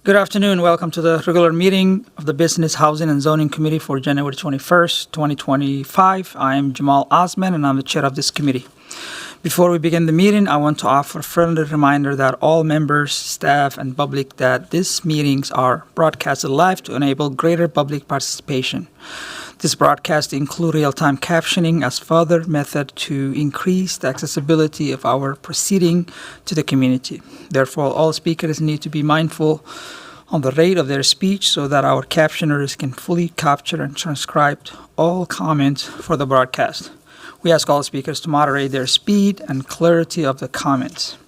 Good afternoon. Welcome to the regular meeting of the Business, Housing, and Zoning Committee for January 21st, 2025. I am Jamal Osman, and I'm the chair of this committee. Before we begin the meeting, I want to offer a friendly reminder that all members, staff, and public that these meetings are broadcasted live to enable greater public participation. This broadcast includes real-time captioning as further method to increase the accessibility of our proceeding to the community. Therefore, all speakers need to be mindful on the rate of their speech so that our captioners can fully capture and transcribe all comments for the broadcast. We ask all speakers to moderate their speed and clarity of the comments.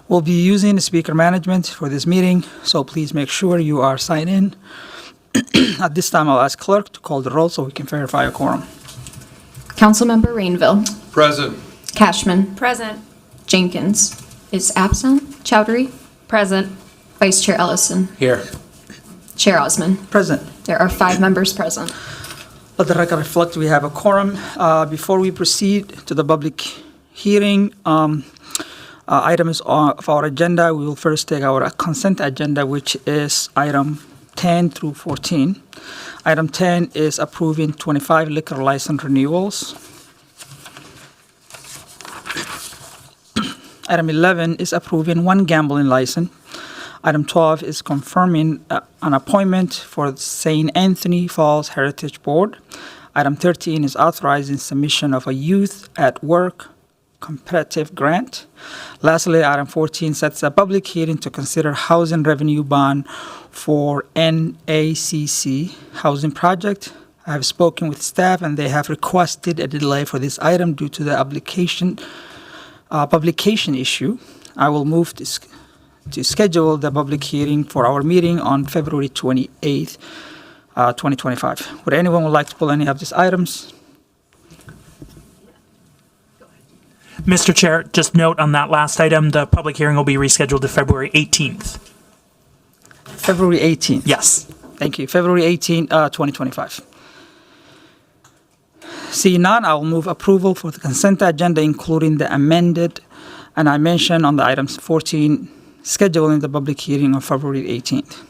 We'll be using speaker management for this meeting, so please make sure you are signed in. At this time, I'll ask clerk to call the roll so we can verify a quorum. Councilmember Rainville. Present. Cashman. Present. Jenkins is absent. Chowdhury. Present. Vice Chair Ellison. Here. Chair Osman. Present. There are 5 members present. Let the record reflect we have a quorum. Before we proceed to the public hearing, items of our agenda, we will first take our consent agenda, which is item 10 through 14. Item 10 is approving 25 liquor license renewals. Item 11 is approving 1 gambling license. Item 12 is confirming an appointment for the St. Anthony Falls Heritage Board. Item 13 is authorizing submission of a Youth at Work competitive grant. Lastly, item 14 sets a public hearing to consider housing revenue bond for NACC housing project. I have spoken with staff and they have requested a delay for this item due to the publication issue. I will move to schedule the public hearing for our meeting on February 28th, 2025. Would anyone would like to pull any of these items? Mr. Chair, just note on that last item, the public hearing will be rescheduled to February 18th. February 18th. Yes. Thank you. February 18th, 2025. Seeing none, I will move approval for the consent agenda, including the amended, and I mentioned on the items 14, scheduling the public hearing on February 18th.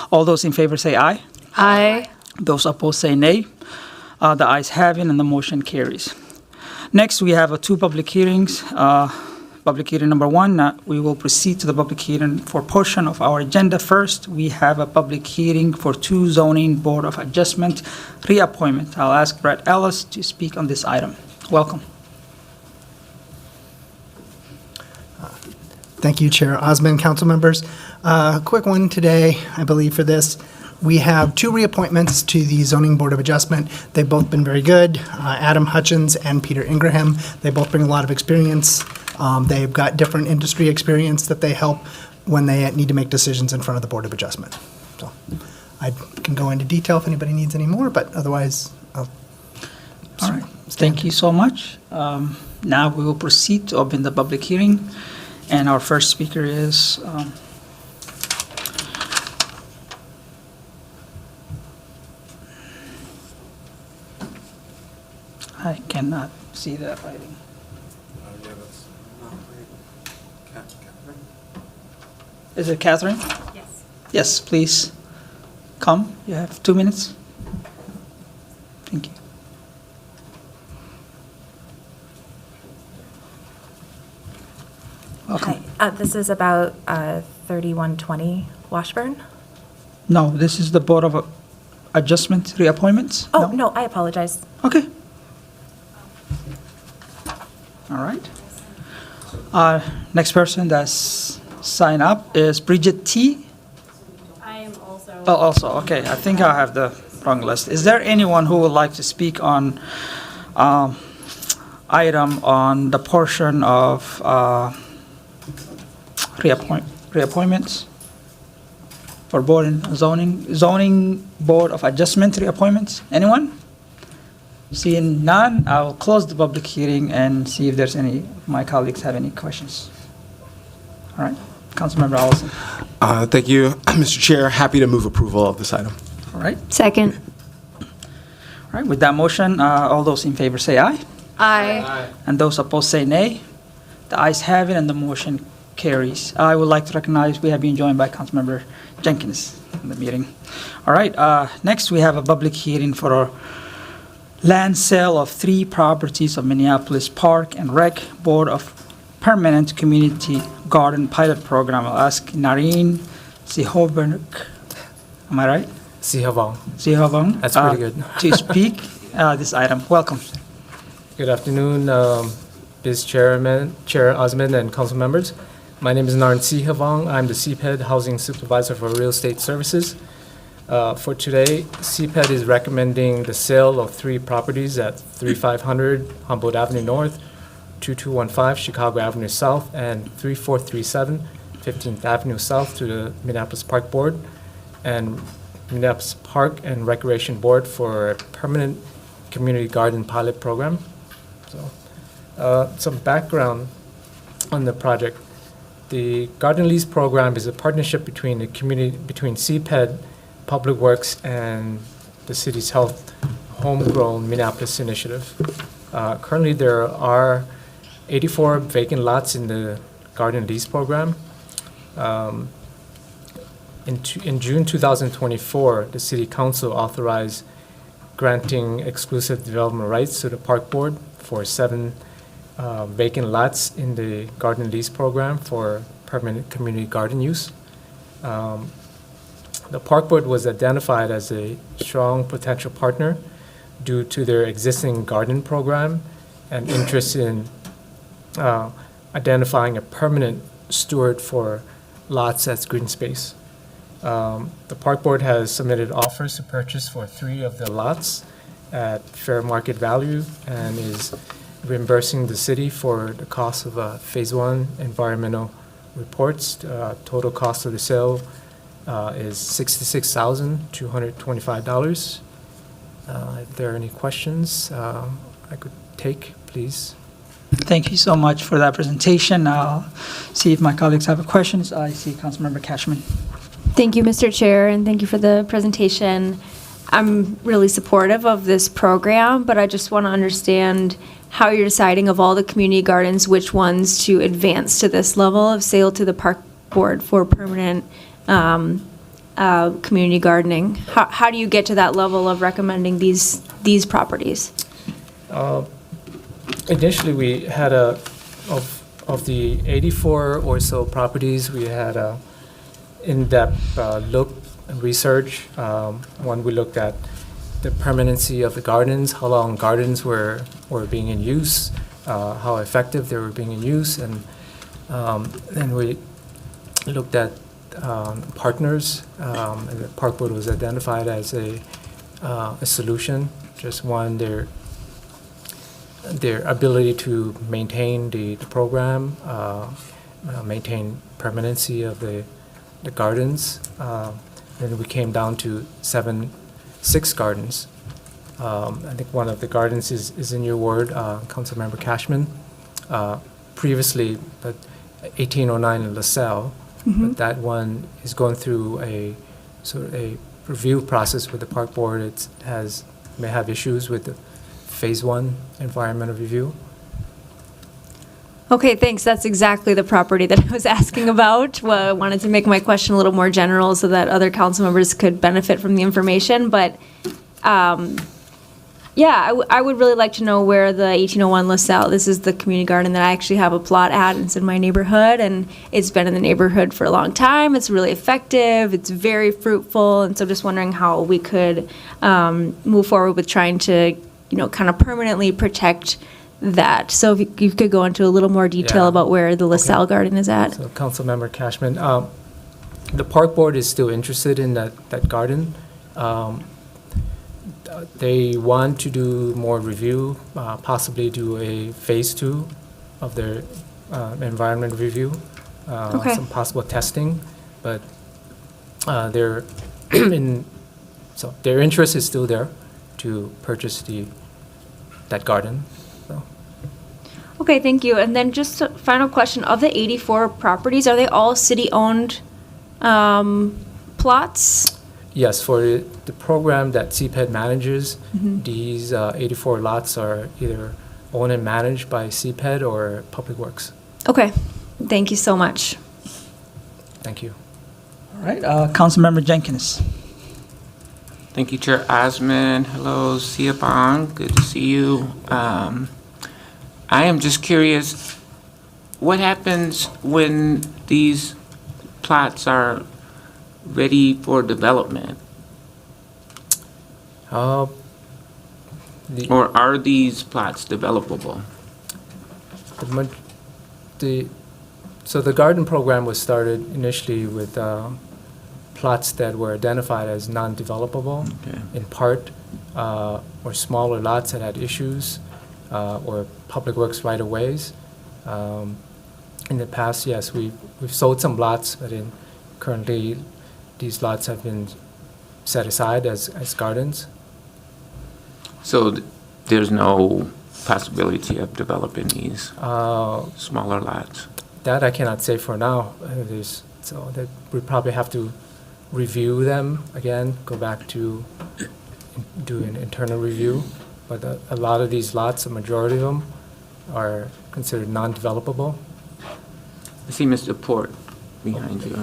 All those in favor say aye. Aye. Those opposed say nay. The ayes have it, and the motion carries. Next, we have 2 public hearings. Public hearing number 1, we will proceed to the public hearing for portion of our agenda. First, we have a public hearing for 2 zoning board of adjustment reappointment. I'll ask Brett Ellis to speak on this item. Welcome. Thank you, Chair Osman, council members. Quick one today, I believe, for this. We have 2 reappointments to the Zoning Board of Adjustment. They've both been very good. Adam Hutchins and Peter Ingraham. They both bring a lot of experience. They've got different industry experience that they help when they need to make decisions in front of the Board of Adjustment. So I can go into detail if anybody needs any more, but otherwise, I'll All right. Thank you so much. Now we will proceed to open the public hearing. And our first speaker is I cannot see that writing. Is it Catherine? Yes. Yes, please come. You have 2 minutes. Thank you. Welcome. Hi. This is about 3120 Washburn. No, this is the Board of Adjustment reappointments? Oh, no, I apologize. Okay. All right. Next person that's signed up is Bridget T. I am also. Oh, also, okay. I think I have the wrong list. Is there anyone who would like to speak on item on the portion of reappointments for board and zoning board of adjustment reappointments? Anyone? Seeing none, I will close the public hearing and see if there's any of my colleagues have any questions. All right, Councilmember Allison. Thank you, Mr. Chair. Happy to move approval of this item. All right, Second. all right. With that motion, all those in favor say aye, Aye. and those opposed say nay. The ayes have it, and the motion carries. I would like to recognize we have been joined by Councilmember Jenkins in the meeting. All right, next we have a public hearing for a land sale of 3 properties of Minneapolis Park and Rec Board of Permanent Community Garden Pilot Program. I'll ask Nareen Sihoberg, am I right? Sihovong. That's pretty good. To speak this item. Welcome. Good afternoon, Chair Osmond and council members. My name is Naran Sihavong. I'm the CPED Housing Supervisor for Real Estate Services. For today, CPED is recommending the sale of 3 properties at 3500 Humboldt Avenue North, 2215 Chicago Avenue South, and 3437 15th Avenue South to the Minneapolis Park Board and Minneapolis Park and Recreation Board for a permanent community garden pilot program. So, some background on the project. The Garden Lease Program is a partnership between between CPED, Public Works, and the city's health homegrown Minneapolis initiative. Currently, there are 84 vacant lots in the Garden Lease Program. In June 2024, the City Council authorized granting exclusive development rights to the Park Board for 7 vacant lots in the Garden Lease Program for permanent community garden use. The Park Board was identified as a strong potential partner due to their existing garden program and interest in identifying a permanent steward for lots as green space. The Park Board has submitted offers to purchase for 3 of the lots at fair market value and is reimbursing the city for the cost of Phase 1 environmental reports. Total cost of the sale is $66,225. If there are any questions I could take, please. Thank you so much for that presentation. I'll see if my colleagues have questions. I see Councilmember Cashman. Thank you, Mr. Chair, and thank you for the presentation. I'm really supportive of this program, but I just want to understand how you're deciding of all the community gardens, which ones to advance to this level of sale to the Park Board for permanent community gardening. How do you get to that level of recommending these properties? Initially, we had of the 84 or so properties, we had a in-depth look and research. One, we looked at the permanency of the gardens, how long gardens were being in use, how effective they were being in use, and then we looked at partners, and the Park Board was identified as a solution. Just one, their ability to maintain the program, maintain permanency of the gardens. Then we came down to 6 gardens. I think one of the gardens is in your ward, Councilmember Cashman. Previously, but 1809 in LaSalle, but that one is going through a sort of a review process with the Park Board. It may have issues with the Phase 1 environmental review. Okay, thanks. That's exactly the property that I was asking about. Well, I wanted to make my question a little more general so that other council members could benefit from the information. But yeah, I would really like to know where the 1801 LaSalle, this is the community garden that I actually have a plot at, and it's in my neighborhood, and it's been in the neighborhood for a long time. It's really effective. It's very fruitful. And so I'm just wondering how we could move forward with trying to, kind of permanently protect that. So if you could go into a little more detail about where the LaSalle garden is at. So Councilmember Cashman, the Park Board is still interested in that garden. They want to do more review, possibly do a Phase 2 of their environment review, some possible testing, but their interest is still there to purchase that garden. So. Okay, thank you. And then just a final question. Of the 84 properties, are they all city-owned plots? Yes, for the program that CPED manages, these 84 lots are either owned and managed by CPED or Public Works. Okay, Thank you so much. Thank you. All right, Councilmember Jenkins. Thank you, Chair Osman. Hello, Siapong. Good to see you. I am just curious, what happens when these plots are ready for development? The- Or are these plots developable? The, ma- so the garden program was started initially with plots that were identified as non-developable, Okay. in part, or smaller lots that had issues, or public works right-of-ways. In the past, yes, we've sold some lots, but currently, these lots have been set aside as gardens. So there's no possibility of developing these smaller lots? That I cannot say for now. So that we probably have to review them again, go back to do an internal review. But a lot of these lots, a majority of them, are considered non-developable. I see Mr. Port behind you.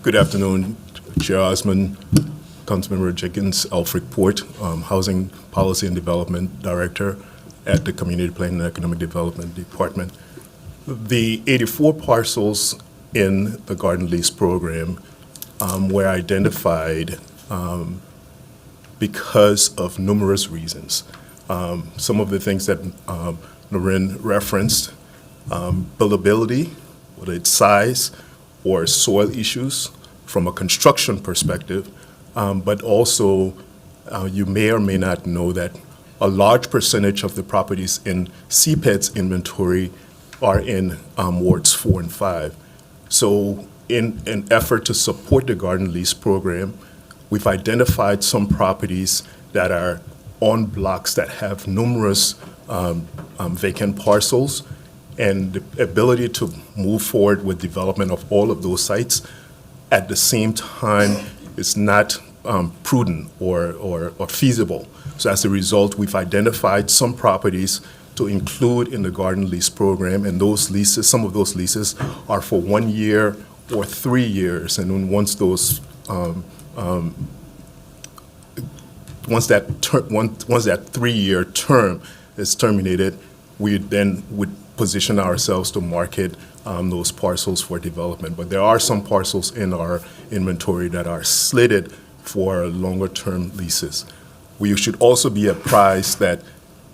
Good afternoon, Chair Osman, Councilmember Jenkins, Alfred Port, Housing Policy and Development Director at the Community Planning and Economic Development Department. The 84 parcels in the garden lease program were identified because of numerous reasons. Some of the things that Noreen referenced, buildability, whether it's size or soil issues from a construction perspective, but also you may or may not know that a large percentage of the properties in CPED's inventory are in wards 4 and 5. So in an effort to support the garden lease program, we've identified some properties that are on blocks that have numerous vacant parcels, and the ability to move forward with development of all of those sites at the same time is not prudent or feasible. So as a result, we've identified some properties to include in the garden lease program, and those leases, some of those leases are for 1 year or 3 years, and then once those once that 3-year term is terminated, we then would position ourselves to market those parcels for development. But there are some parcels in our inventory that are slated for longer-term leases. We should also be apprised that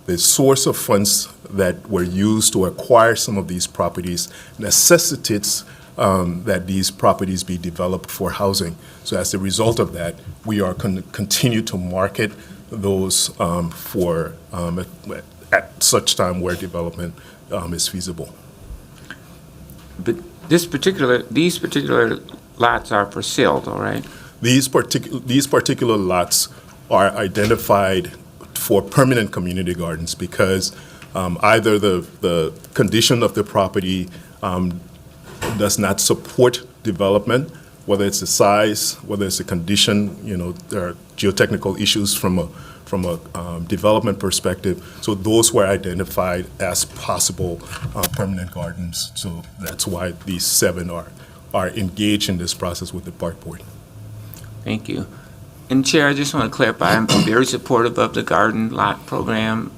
the source of funds that were used to acquire some of these properties necessitates that these properties be developed for housing. So as a result of that, we are continue to market those at such time where development is feasible. But these particular lots are for sale, though, right? These particular lots are identified for permanent community gardens because either the condition of the property does not support development, whether it's the size, whether it's the condition, there are geotechnical issues from a development perspective. So those were identified as possible permanent gardens. So that's why these 7 are engaged in this process with the park board. Thank you. And Chair, I just want to clarify, I'm very supportive of the garden lot program,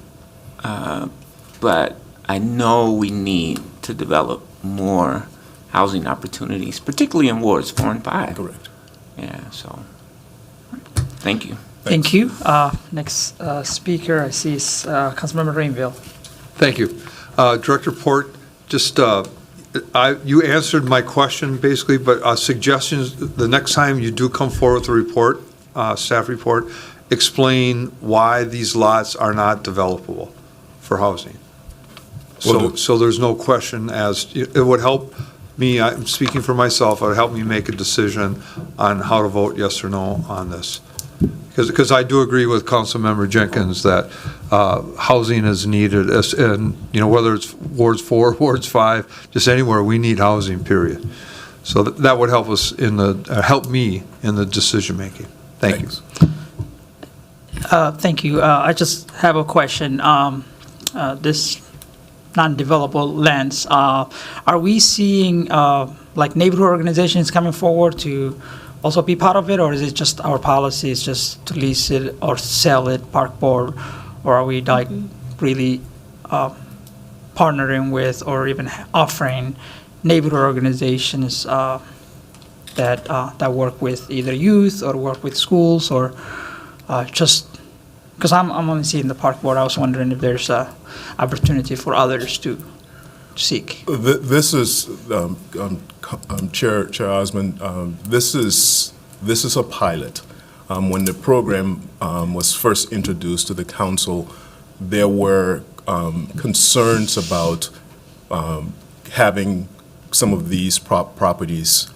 but I know we need to develop more housing opportunities, particularly in wards 4 and 5. Correct. Yeah, so, thank you. Thank you. Next speaker I see is Councilmember Rainville. Thank you. Director Port, just, you answered my question basically, but suggestions, the next time you do come forward with a report, staff report, explain why these lots are not developable for housing. So there's no question it would help me, I'm speaking for myself, it would help me make a decision on how to vote yes or no on this. Because I do agree with Councilmember Jenkins that housing is needed, and whether it's wards 4, wards 5, just anywhere, we need housing, period. So that would help us help me in the decision making. Thank you. Thank you. I just have a question. This non-developable lands. Are we seeing like neighborhood organizations coming forward to also be part of it, or is it just our policy is just to lease it or sell it, park board, or are we like really partnering with or even offering neighborhood organizations that work with either youth or work with schools or just because I'm only seeing the park board. I was wondering if there's a opportunity for others to seek. This is, Chair Osmond, this is a pilot. When the program was first introduced to the council, there were concerns about having some of these properties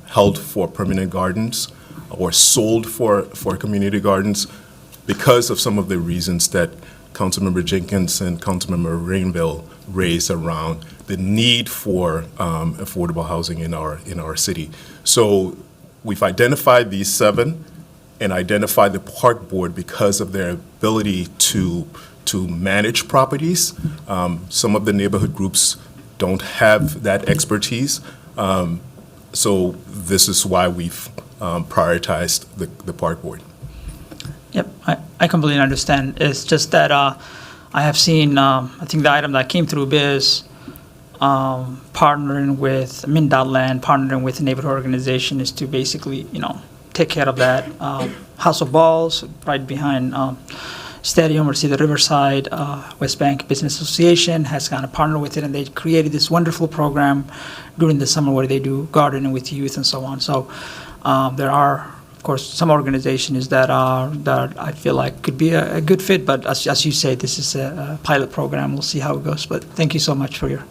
held for permanent gardens or sold for community gardens because of some of the reasons that Councilmember Jenkins and Councilmember Rainville raised around the need for affordable housing in our city. So we've identified these 7 and identified the park board because of their ability to manage properties. Some of the neighborhood groups don't have that expertise. So this is why we've prioritized the park board. Yep, I completely understand. It's just that I have seen, I think the item that came through BIZ, partnering with MnDOT Land, partnering with a neighborhood organization is to basically, take care of that. House of Balls, right behind Stadium or the Riverside, West Bank Business Association has kind of partnered with it, and they created this wonderful program during the summer where they do gardening with youth and so on. So there are, of course, some organizations that I feel like could be a good fit, but as you say, this is a pilot program. We'll see how it goes. But thank you so much for your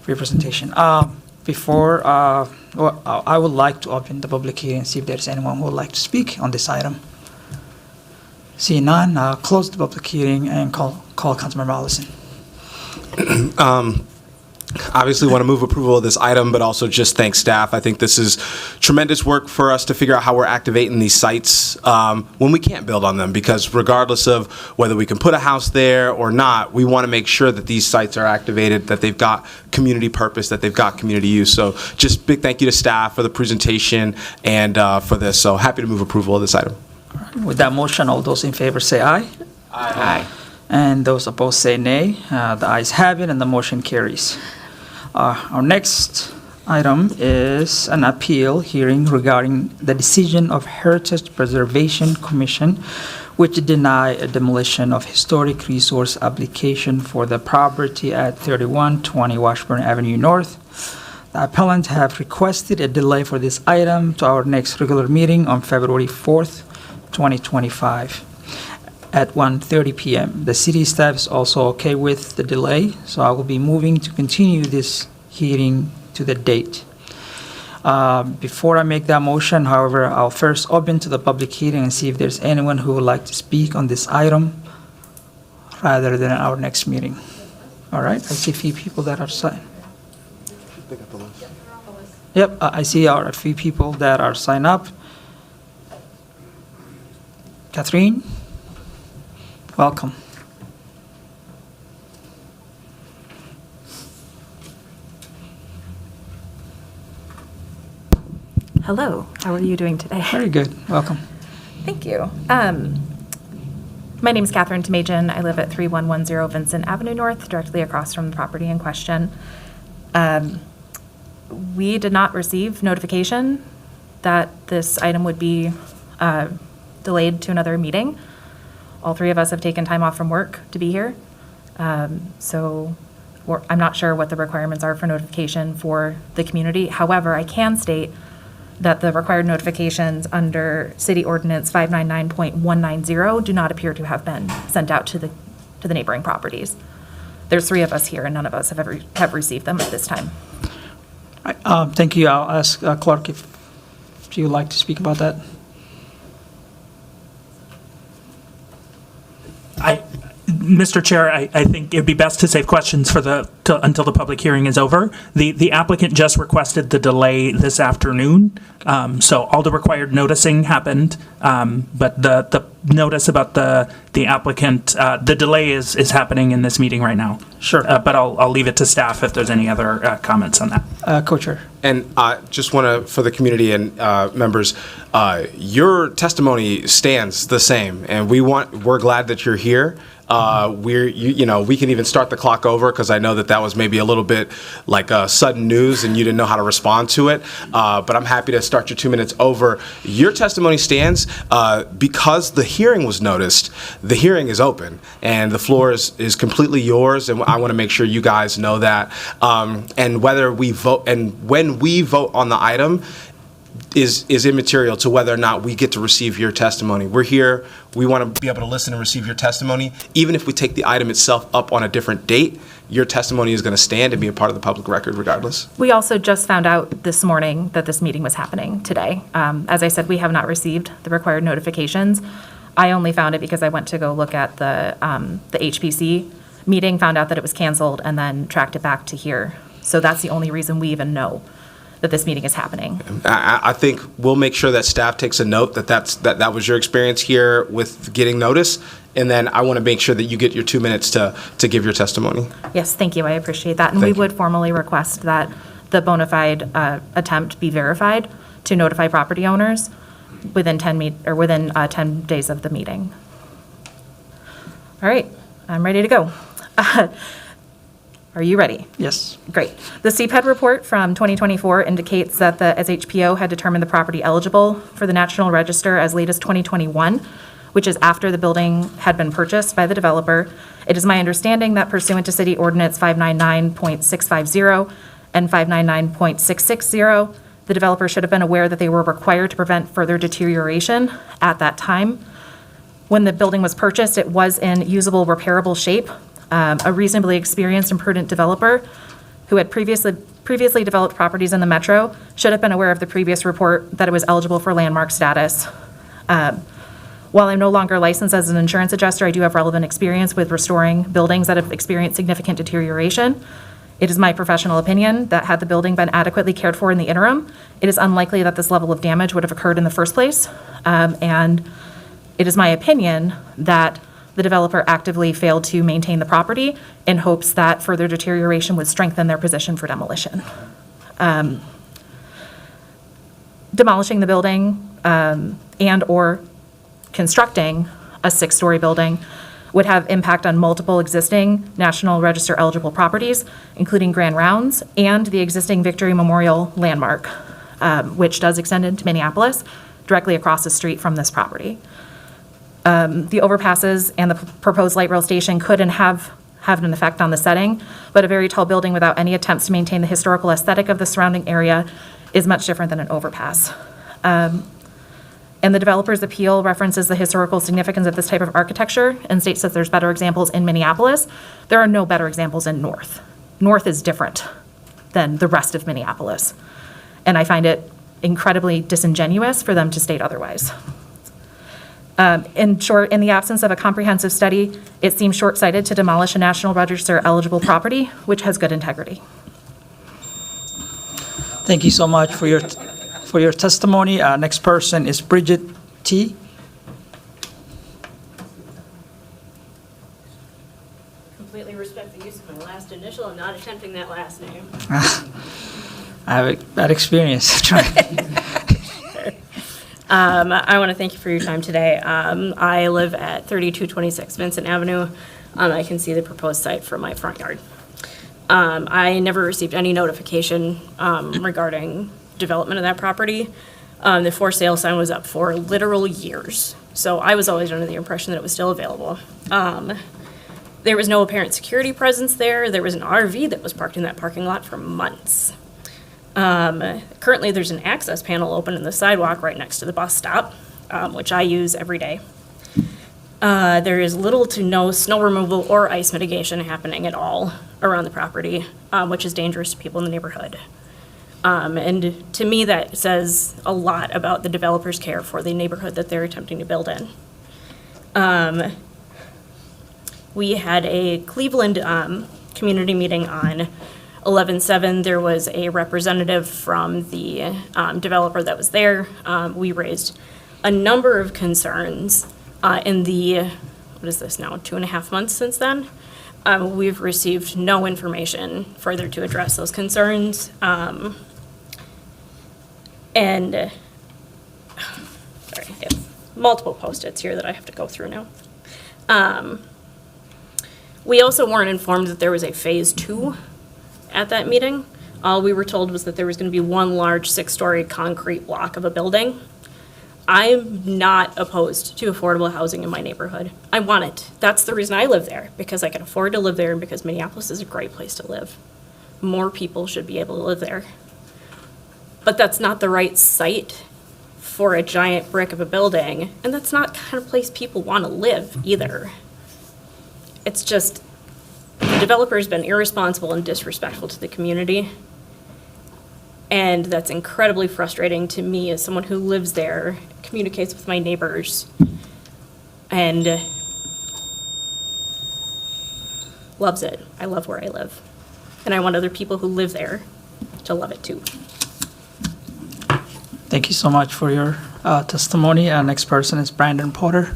presentation. Before, I would like to open the public hearing and see if there's anyone who would like to speak on this item. Seeing none, I'll close the public hearing and call Councilmember Allison. Obviously want to move approval of this item, but also just thank staff. I think this is tremendous work for us to figure out how we're activating these sites when we can't build on them, because regardless of whether we can put a house there or not, we want to make sure that these sites are activated, that they've got community purpose, that they've got community use. So just big thank you to staff for the presentation and for this. So happy to move approval of this item. All right, with that motion, all those in favor say aye. Aye. And those opposed say nay. The ayes have it, and the motion carries. Our next item is an appeal hearing regarding the decision of Heritage Preservation Commission, which denied a demolition of historic resource application for the property at 3120 Washburn Avenue North. The appellant have requested a delay for this item to our next regular meeting on February 4th, 2025 at 1:30 p.m. The city staff is also okay with the delay, so I will be moving to continue this hearing to the date. Before I make that motion, however, I'll first open to the public hearing and see if there's anyone who would like to speak on this item rather than our next meeting. All right, I see a few people that are signed. Yep, I see a few people that are signed up. Catherine, welcome. Hello, how are you doing today? Very good, welcome. Thank you. My name is Catherine Tamajan. I live at 3110 Vincent Avenue North, directly across from the property in question. We did not receive notification that this item would be delayed to another meeting. All 3 of us have taken time off from work to be here. So I'm not sure what the requirements are for notification for the community. However, I can state that the required notifications under City Ordinance 599.190 do not appear to have been sent out to the neighboring properties. There's 3 of us here, and none of us have received them at this time. Thank you. I'll ask Clark if you would like to speak about that. Mr. Chair, I think it'd be best to save questions for until the public hearing is over. The applicant just requested the delay this afternoon, so all the required noticing happened, but the notice about the applicant, the delay is happening in this meeting right now. Sure. But I'll leave it to staff if there's any other comments on that. Co-chair. And I just want to, for the community and members, your testimony stands the same, and we're glad that you're here. We can even start the clock over because I know that was maybe a little bit like sudden news and you didn't know how to respond to it. But I'm happy to start your 2 minutes over. Your testimony stands because the hearing was noticed. The hearing is open and the floor is completely yours. And I want to make sure you guys know that. And whether we vote and when we vote on the item is immaterial to whether or not we get to receive your testimony. We're here. We want to be able to listen and receive your testimony. Even if we take the item itself up on a different date, your testimony is going to stand and be a part of the public record regardless. We also just found out this morning that this meeting was happening today. As I said, we have not received the required notifications. I only found it because I went to go look at the HPC meeting, found out that it was canceled, and then tracked it back to here. So that's the only reason we even know that this meeting is happening. I think we'll make sure that staff takes a note that was your experience here with getting notice, and then I want to make sure that you get your 2 minutes to give your testimony. Yes, thank you. I appreciate that. And we would formally request that the bona fide attempt be verified to notify property owners within 10 days of the meeting. All right, I'm ready to go. Are you ready? Yes. Great. The CPED report from 2024 indicates that the SHPO had determined the property eligible for the National Register as late as 2021, which is after the building had been purchased by the developer. It is my understanding that pursuant to City Ordinance 599.650 and 599.660, the developer should have been aware that they were required to prevent further deterioration at that time. When the building was purchased, it was in usable, repairable shape. A reasonably experienced and prudent developer who had previously developed properties in the metro should have been aware of the previous report that it was eligible for landmark status. While I'm no longer licensed as an insurance adjuster, I do have relevant experience with restoring buildings that have experienced significant deterioration. It is my professional opinion that had the building been adequately cared for in the interim, it is unlikely that this level of damage would have occurred in the first place. And it is my opinion that the developer actively failed to maintain the property in hopes that further deterioration would strengthen their position for demolition. Demolishing the building and/or constructing a 6-story building would have impact on multiple existing National Register eligible properties, including Grand Rounds and the existing Victory Memorial landmark, which does extend into Minneapolis, directly across the street from this property. The overpasses and the proposed light rail station could and have an effect on the setting, but a very tall building without any attempts to maintain the historical aesthetic of the surrounding area is much different than an overpass. And the developer's appeal references the historical significance of this type of architecture and states that there's better examples in Minneapolis. There are no better examples in North. North is different than the rest of Minneapolis. And I find it incredibly disingenuous for them to state otherwise. In short, in the absence of a comprehensive study, it seems short-sighted to demolish a National Register eligible property, which has good integrity. Thank you so much for your testimony. Next person is Bridget T. Completely respect the use of my last initial. I'm not attempting that last name. I have a bad experience trying. I want to thank you for your time today. I live at 3226 Vincent Avenue. I can see the proposed site from my front yard. I never received any notification regarding development of that property. The for sale sign was up for literal years, so I was always under the impression that it was still available. There was no apparent security presence there. There was an RV that was parked in that parking lot for months. Currently, there's an access panel open in the sidewalk right next to the bus stop, which I use every day. There is little to no snow removal or ice mitigation happening at all around the property, which is dangerous to people in the neighborhood. And to me, that says a lot about the developer's care for the neighborhood that they're attempting to build in. We had a Cleveland community meeting on 11/7. There was a representative from the developer that was there. We raised a number of concerns in the, what is this now, 2.5 months since then? We've received no information further to address those concerns. Sorry, I have multiple Post-its here that I have to go through now. We also weren't informed that there was a phase 2 at that meeting. All we were told was that there was going to be one large 6-story concrete block of a building. I'm not opposed to affordable housing in my neighborhood. I want it. That's the reason I live there, because I can afford to live there and because Minneapolis is a great place to live. More people should be able to live there. But that's not the right site for a giant brick of a building, and that's not the kind of place people want to live either. It's just, the developer's been irresponsible and disrespectful to the community. And that's incredibly frustrating to me as someone who lives there, communicates with my neighbors, and loves it. I love where I live. And I want other people who live there to love it too. Thank you so much for your testimony. Our next person is Brandon Porter.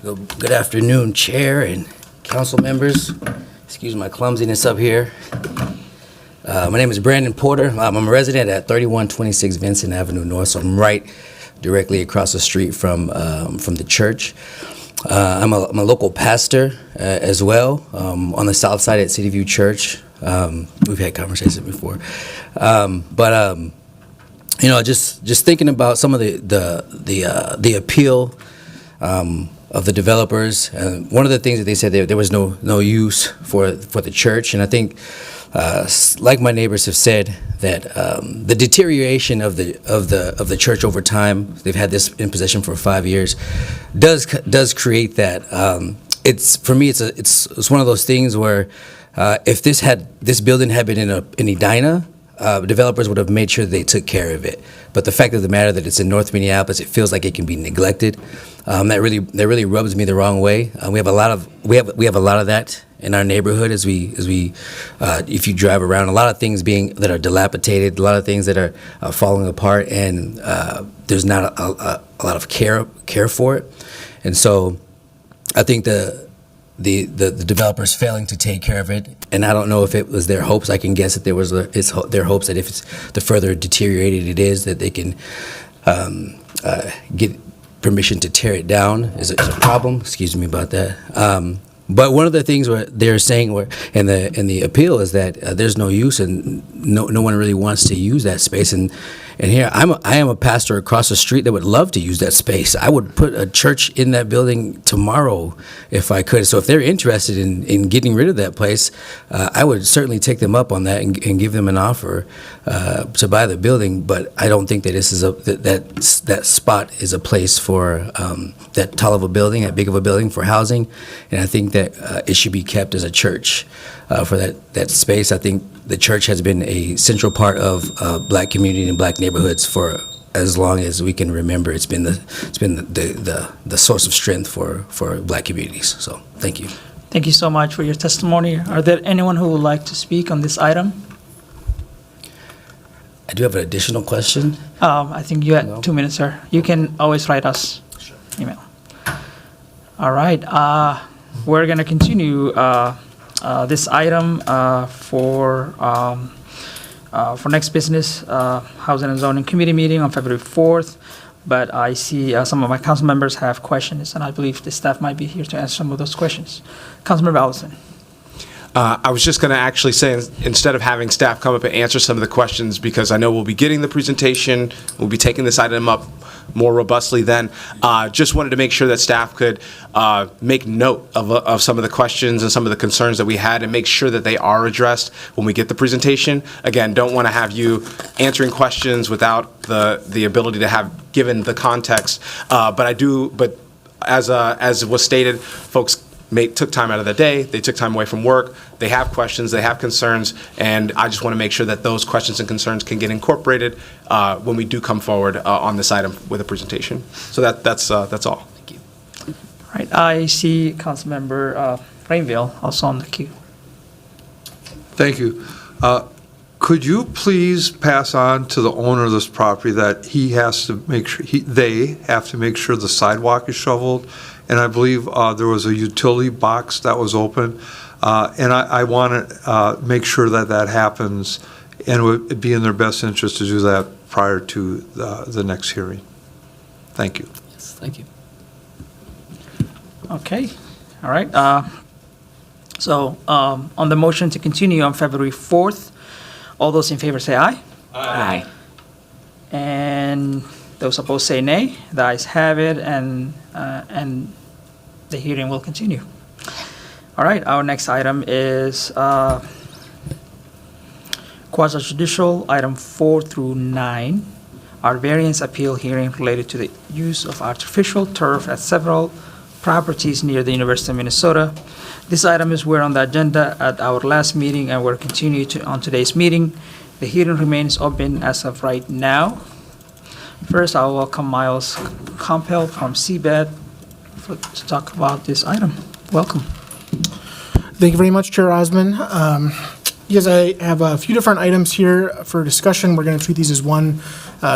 Good afternoon, Chair and council members. Excuse my clumsiness up here. My name is Brandon Porter. I'm a resident at 3126 Vincent Avenue North, so I'm right directly across the street from the church. I'm a local pastor as well on the south side at City View Church. We've had conversations before. Just thinking about some of the appeal of the developers. One of the things that they said, there was no use for the church, and I think, like my neighbors have said, that the deterioration of the church over time, they've had this in possession for 5 years, does create that. It's for me, it's one of those things where if this building had been in Edina, developers would have made sure they took care of it. But the fact of the matter that it's in North Minneapolis, it feels like it can be neglected. That really rubs me the wrong way. We have a lot of that in our neighborhood as we if you drive around, a lot of things that are dilapidated, a lot of things that are falling apart, and there's not a lot of care for it. And so I think the developers failing to take care of it, and I don't know if it was their hopes. I can guess that it's their hopes that if it's the further deteriorated it is, that they can get permission to tear it down is a problem. Excuse me about that. But one of the things where they're saying, in the appeal, is that there's no use, and no one really wants to use that space. And here I am a pastor across the street that would love to use that space. I would put a church in that building tomorrow if I could. So if they're interested in getting rid of that place, I would certainly take them up on that and give them an offer to buy the building. But I don't think that this is that spot is a place for that tall of a building, that big of a building for housing. And I think that it should be kept as a church for that space. I think the church has been a central part of Black community and Black neighborhoods for as long as we can remember. It's been the source of strength for Black communities. So thank you. Thank you so much for your testimony. Are there anyone who would like to speak on this item? I do have an additional question. I think you had 2 minutes, sir. You can always write us email. All right. We're going to continue this item for next business, Housing and Zoning Committee meeting on February 4th. But I see some of my council members have questions, and I believe the staff might be here to answer some of those questions. Councilmember Allison. I was just going to actually say, instead of having staff come up and answer some of the questions, because I know we'll be getting the presentation, we'll be taking this item up more robustly then, just wanted to make sure that staff could make note of some of the questions and some of the concerns that we had, and make sure that they are addressed when we get the presentation. Again, don't want to have you answering questions without the ability to have given the context, but as was stated, folks took time out of their day, they took time away from work, they have questions, they have concerns, and I just want to make sure that those questions and concerns can get incorporated when we do come forward on this item with a presentation. So that's all. Thank you. All right, I see Councilmember Rainville also on the queue. Thank you. Could you please pass on to the owner of this property that he has to make sure, they have to make sure the sidewalk is shoveled? And I believe there was a utility box that was open. And I want to make sure that that happens, and it would be in their best interest to do that prior to the next hearing. Thank you. Yes, thank you. Okay, all right. So on the motion to continue on February 4th, all those in favor say aye. Aye. And those opposed say nay. The ayes have it, and the hearing will continue. All right, our next item is quasi-judicial, item 4 through 9, our variance appeal hearing related to the use of artificial turf at several properties near the University of Minnesota. This item is where on the agenda at our last meeting, and we're continuing on today's meeting. The hearing remains open as of right now. First, I'll welcome Miles Compel from CBED to talk about this item. Welcome. Thank you very much, Chair Osman. Yes, I have a few different items here for discussion. We're going to treat these as one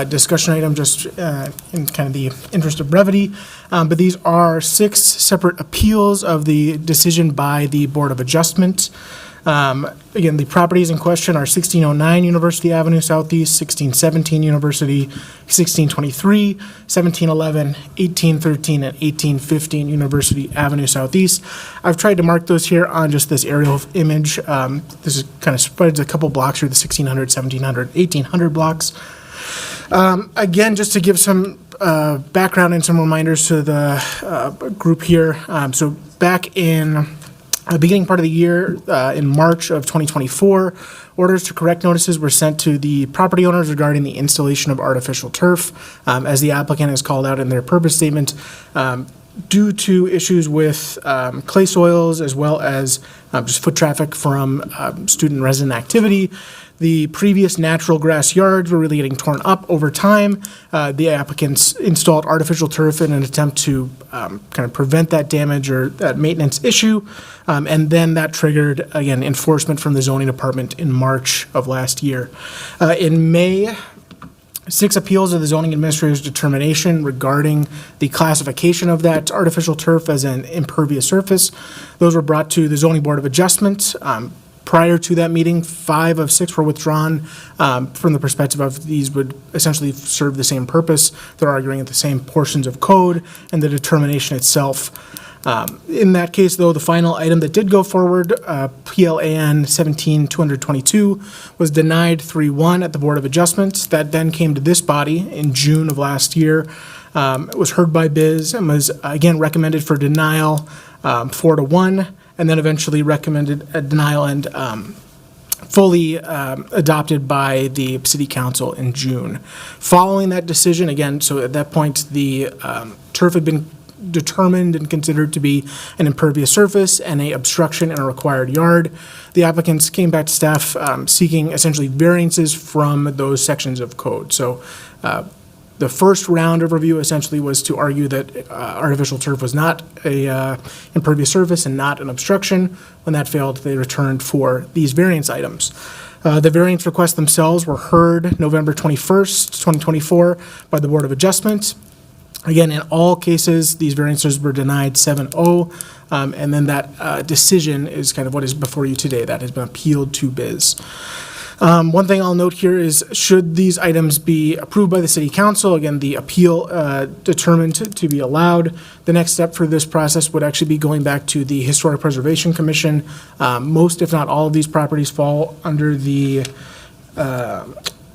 discussion item, just in kind of the interest of brevity. But these are 6 separate appeals of the decision by the Board of Adjustment. Again, the properties in question are 1609 University Avenue Southeast, 1617 University, 1623, 1711, 1813, and 1815 University Avenue Southeast. I've tried to mark those here on just this aerial image. This is kind of spreads a couple blocks here, the 1600, 1700, 1800 blocks. Again, just to give some background and some reminders to the group here. So back in the beginning part of the year, in March of 2024, orders to correct notices were sent to the property owners regarding the installation of artificial turf. As the applicant has called out in their purpose statement, due to issues with clay soils as well as just foot traffic from student resident activity, the previous natural grass yards were really getting torn up over time. The applicants installed artificial turf in an attempt to kind of prevent that damage or that maintenance issue. And then that triggered, again, enforcement from the zoning department in March of last year. In May, 6 appeals of the zoning administrator's determination regarding the classification of that artificial turf as an impervious surface. Those were brought to the zoning board of adjustment. Prior to that meeting, 5 of 6 were withdrawn from the perspective of these would essentially serve the same purpose. They're arguing at the same portions of code and the determination itself. In that case, though, the final item that did go forward, PLAN 17222, was denied 3-1 at the Board of Adjustment. That then came to this body in June of last year. It was heard by BIZ and was again recommended for denial 4-1, and then eventually recommended a denial and fully adopted by the City Council in June. Following that decision, again, so at that point, the turf had been determined and considered to be an impervious surface and a obstruction in a required yard. The applicants came back to staff seeking essentially variances from those sections of code. So the first round of review essentially was to argue that artificial turf was not a impervious surface and not an obstruction. When that failed, they returned for these variance items. The variance requests themselves were heard November 21st, 2024 by the Board of Adjustment. Again, in all cases, these variances were denied 7-0, and then that decision is kind of what is before you today. That has been appealed to BIZ. One thing I'll note here is, should these items be approved by the City Council, again, the appeal determined to be allowed, the next step for this process would actually be going back to the Historic Preservation Commission. Most, if not all, of these properties fall under the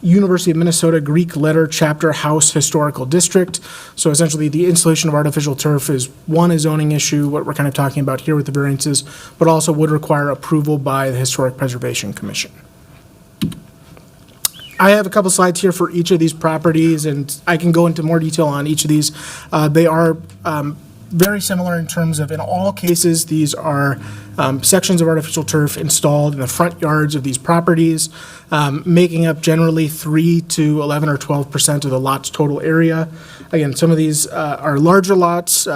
University of Minnesota Greek Letter Chapter House Historical District. So essentially, the installation of artificial turf is one, a zoning issue, what we're kind of talking about here with the variances, but also would require approval by the Historic Preservation Commission. I have a couple slides here for each of these properties, and I can go into more detail on each of these. They are very similar in terms of, in all cases, these are sections of artificial turf installed in the front yards of these properties, making up generally 3 to 11 or 12% of the lot's total area. Again, some of these are larger lots,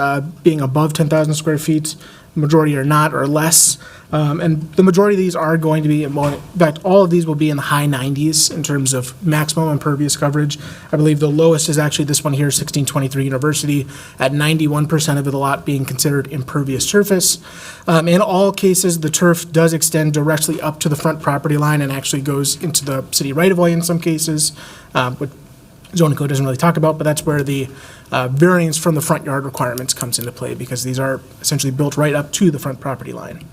being above 10,000 square feet. Majority are not, or less. And the majority of these are going to be, in fact, all of these will be in the high 90s in terms of maximum impervious coverage. I believe the lowest is actually this one here, 1623 University, at 91% of the lot being considered impervious surface. In all cases, the turf does extend directly up to the front property line and actually goes into the city right-of-way in some cases, which zoning code doesn't really talk about, but that's where the variance from the front yard requirements comes into play, because these are essentially built right up to the front property line.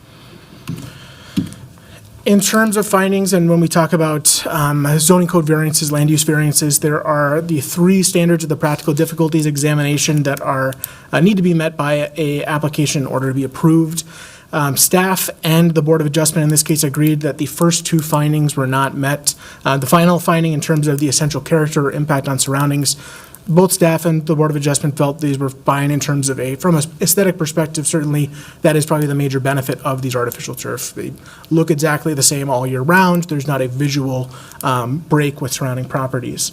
In terms of findings, and when we talk about zoning code variances, land use variances, there are the 3 standards of the practical difficulties examination that are need to be met by a application in order to be approved. Staff and the Board of Adjustment in this case agreed that the first 2 findings were not met. The final finding in terms of the essential character or impact on surroundings, both staff and the Board of Adjustment felt these were fine in terms of from an aesthetic perspective. Certainly, that is probably the major benefit of these artificial turf. They look exactly the same all year round. There's not a visual break with surrounding properties.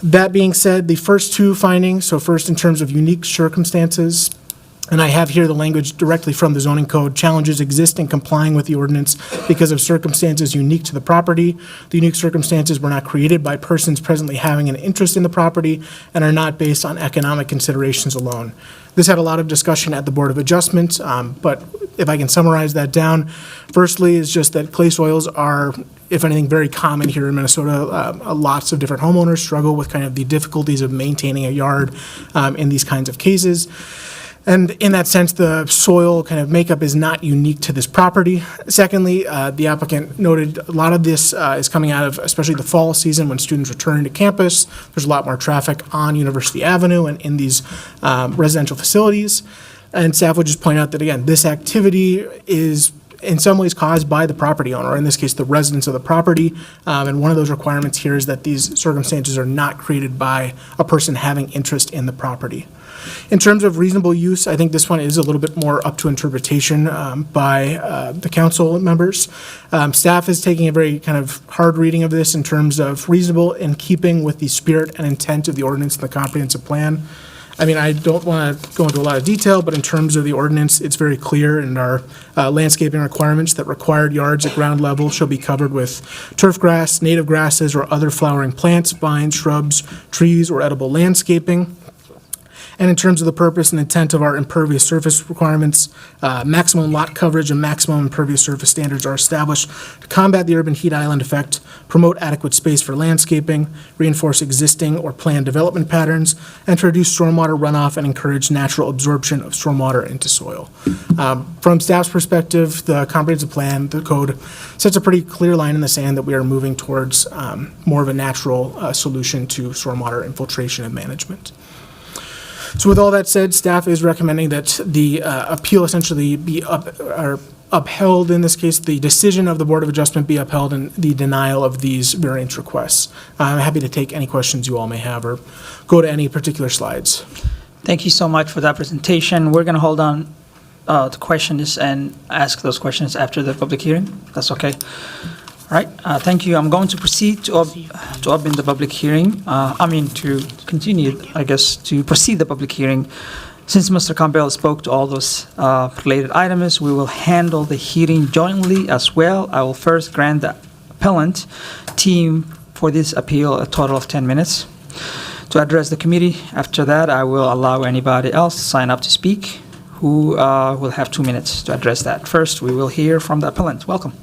That being said, the first 2 findings, so first in terms of unique circumstances, and I have here the language directly from the zoning code, challenges exist in complying with the ordinance because of circumstances unique to the property. The unique circumstances were not created by persons presently having an interest in the property and are not based on economic considerations alone. This had a lot of discussion at the Board of Adjustment, but if I can summarize that down, firstly is just that clay soils are, if anything, very common here in Minnesota. Lots of different homeowners struggle with kind of the difficulties of maintaining a yard in these kinds of cases. And in that sense, the soil kind of makeup is not unique to this property. Secondly, the applicant noted a lot of this is coming out of especially the fall season when students return to campus. There's a lot more traffic on University Avenue and in these residential facilities. And staff would just point out that, again, this activity is in some ways caused by the property owner, or in this case, the residents of the property. And one of those requirements here is that these circumstances are not created by a person having interest in the property. In terms of reasonable use, I think this one is a little bit more up to interpretation by the council members. Staff is taking a very kind of hard reading of this in terms of reasonable in keeping with the spirit and intent of the ordinance and the comprehensive plan. I mean, I don't want to go into a lot of detail, but in terms of the ordinance, it's very clear in our landscaping requirements that required yards at ground level shall be covered with turf grass, native grasses, or other flowering plants, vines, shrubs, trees, or edible landscaping. And in terms of the purpose and intent of our impervious surface requirements, maximum lot coverage and maximum impervious surface standards are established to combat the urban heat island effect, promote adequate space for landscaping, reinforce existing or planned development patterns, and to reduce stormwater runoff and encourage natural absorption of stormwater into soil. From staff's perspective, the comprehensive plan, the code, sets a pretty clear line in the sand that we are moving towards more of a natural solution to stormwater infiltration and management. So with all that said, staff is recommending that the appeal essentially be upheld. In this case, the decision of the Board of Adjustment be upheld in the denial of these variance requests. I'm happy to take any questions you all may have or go to any particular slides. Thank you so much for that presentation. We're going to hold on to questions and ask those questions after the public hearing. That's okay. All right, thank you. I'm going to proceed to open the public hearing. To continue, I guess, to proceed the public hearing. Since Mr. Campbell spoke to all those related items, we will handle the hearing jointly as well. I will first grant the appellant team for this appeal a total of 10 minutes to address the committee. After that, I will allow anybody else to sign up to speak who will have 2 minutes to address that. First, we will hear from the appellant. Welcome.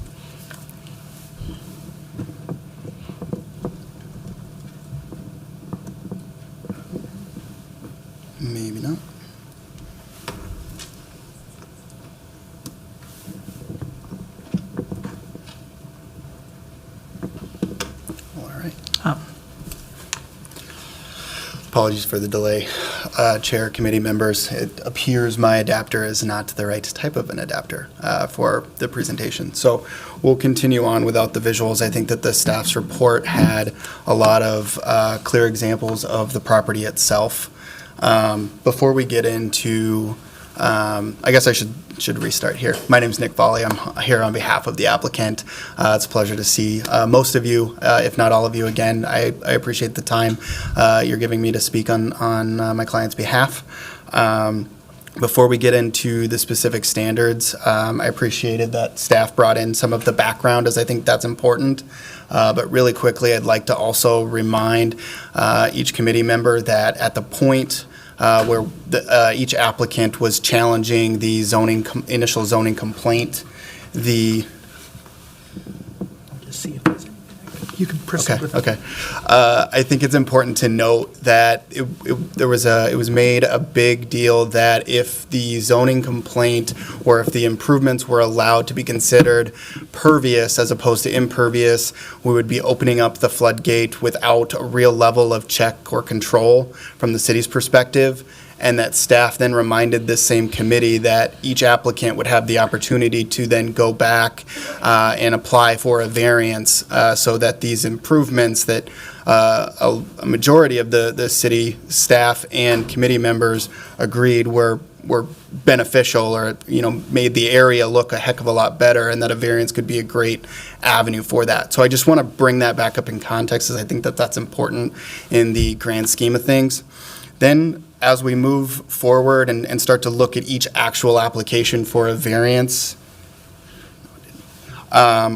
Maybe not. All right. Apologies for the delay. Chair, committee members, it appears my adapter is not the right type of an adapter for the presentation. So we'll continue on without the visuals. I think that the staff's report had a lot of clear examples of the property itself. Before we get into, I guess I should restart here. My name's Nick Volley. I'm here on behalf of the applicant. It's a pleasure to see most of you, if not all of you again. I appreciate the time you're giving me to speak on my client's behalf. Before we get into the specific standards, I appreciated that staff brought in some of the background, as I think that's important. But really quickly, I'd like to also remind each committee member that at the point where each applicant was challenging the initial zoning complaint, Just see if there's anything. You can proceed with it. Okay. I think it's important to note that it was made a big deal that if the zoning complaint or if the improvements were allowed to be considered pervious as opposed to impervious, we would be opening up the floodgate without a real level of check or control from the city's perspective. And that staff then reminded this same committee that each applicant would have the opportunity to then go back and apply for a variance so that these improvements that a majority of the city staff and committee members agreed were beneficial or, made the area look a heck of a lot better, and that a variance could be a great avenue for that. So I just want to bring that back up in context, as I think that that's important in the grand scheme of things. Then, as we move forward and start to look at each actual application for a variance,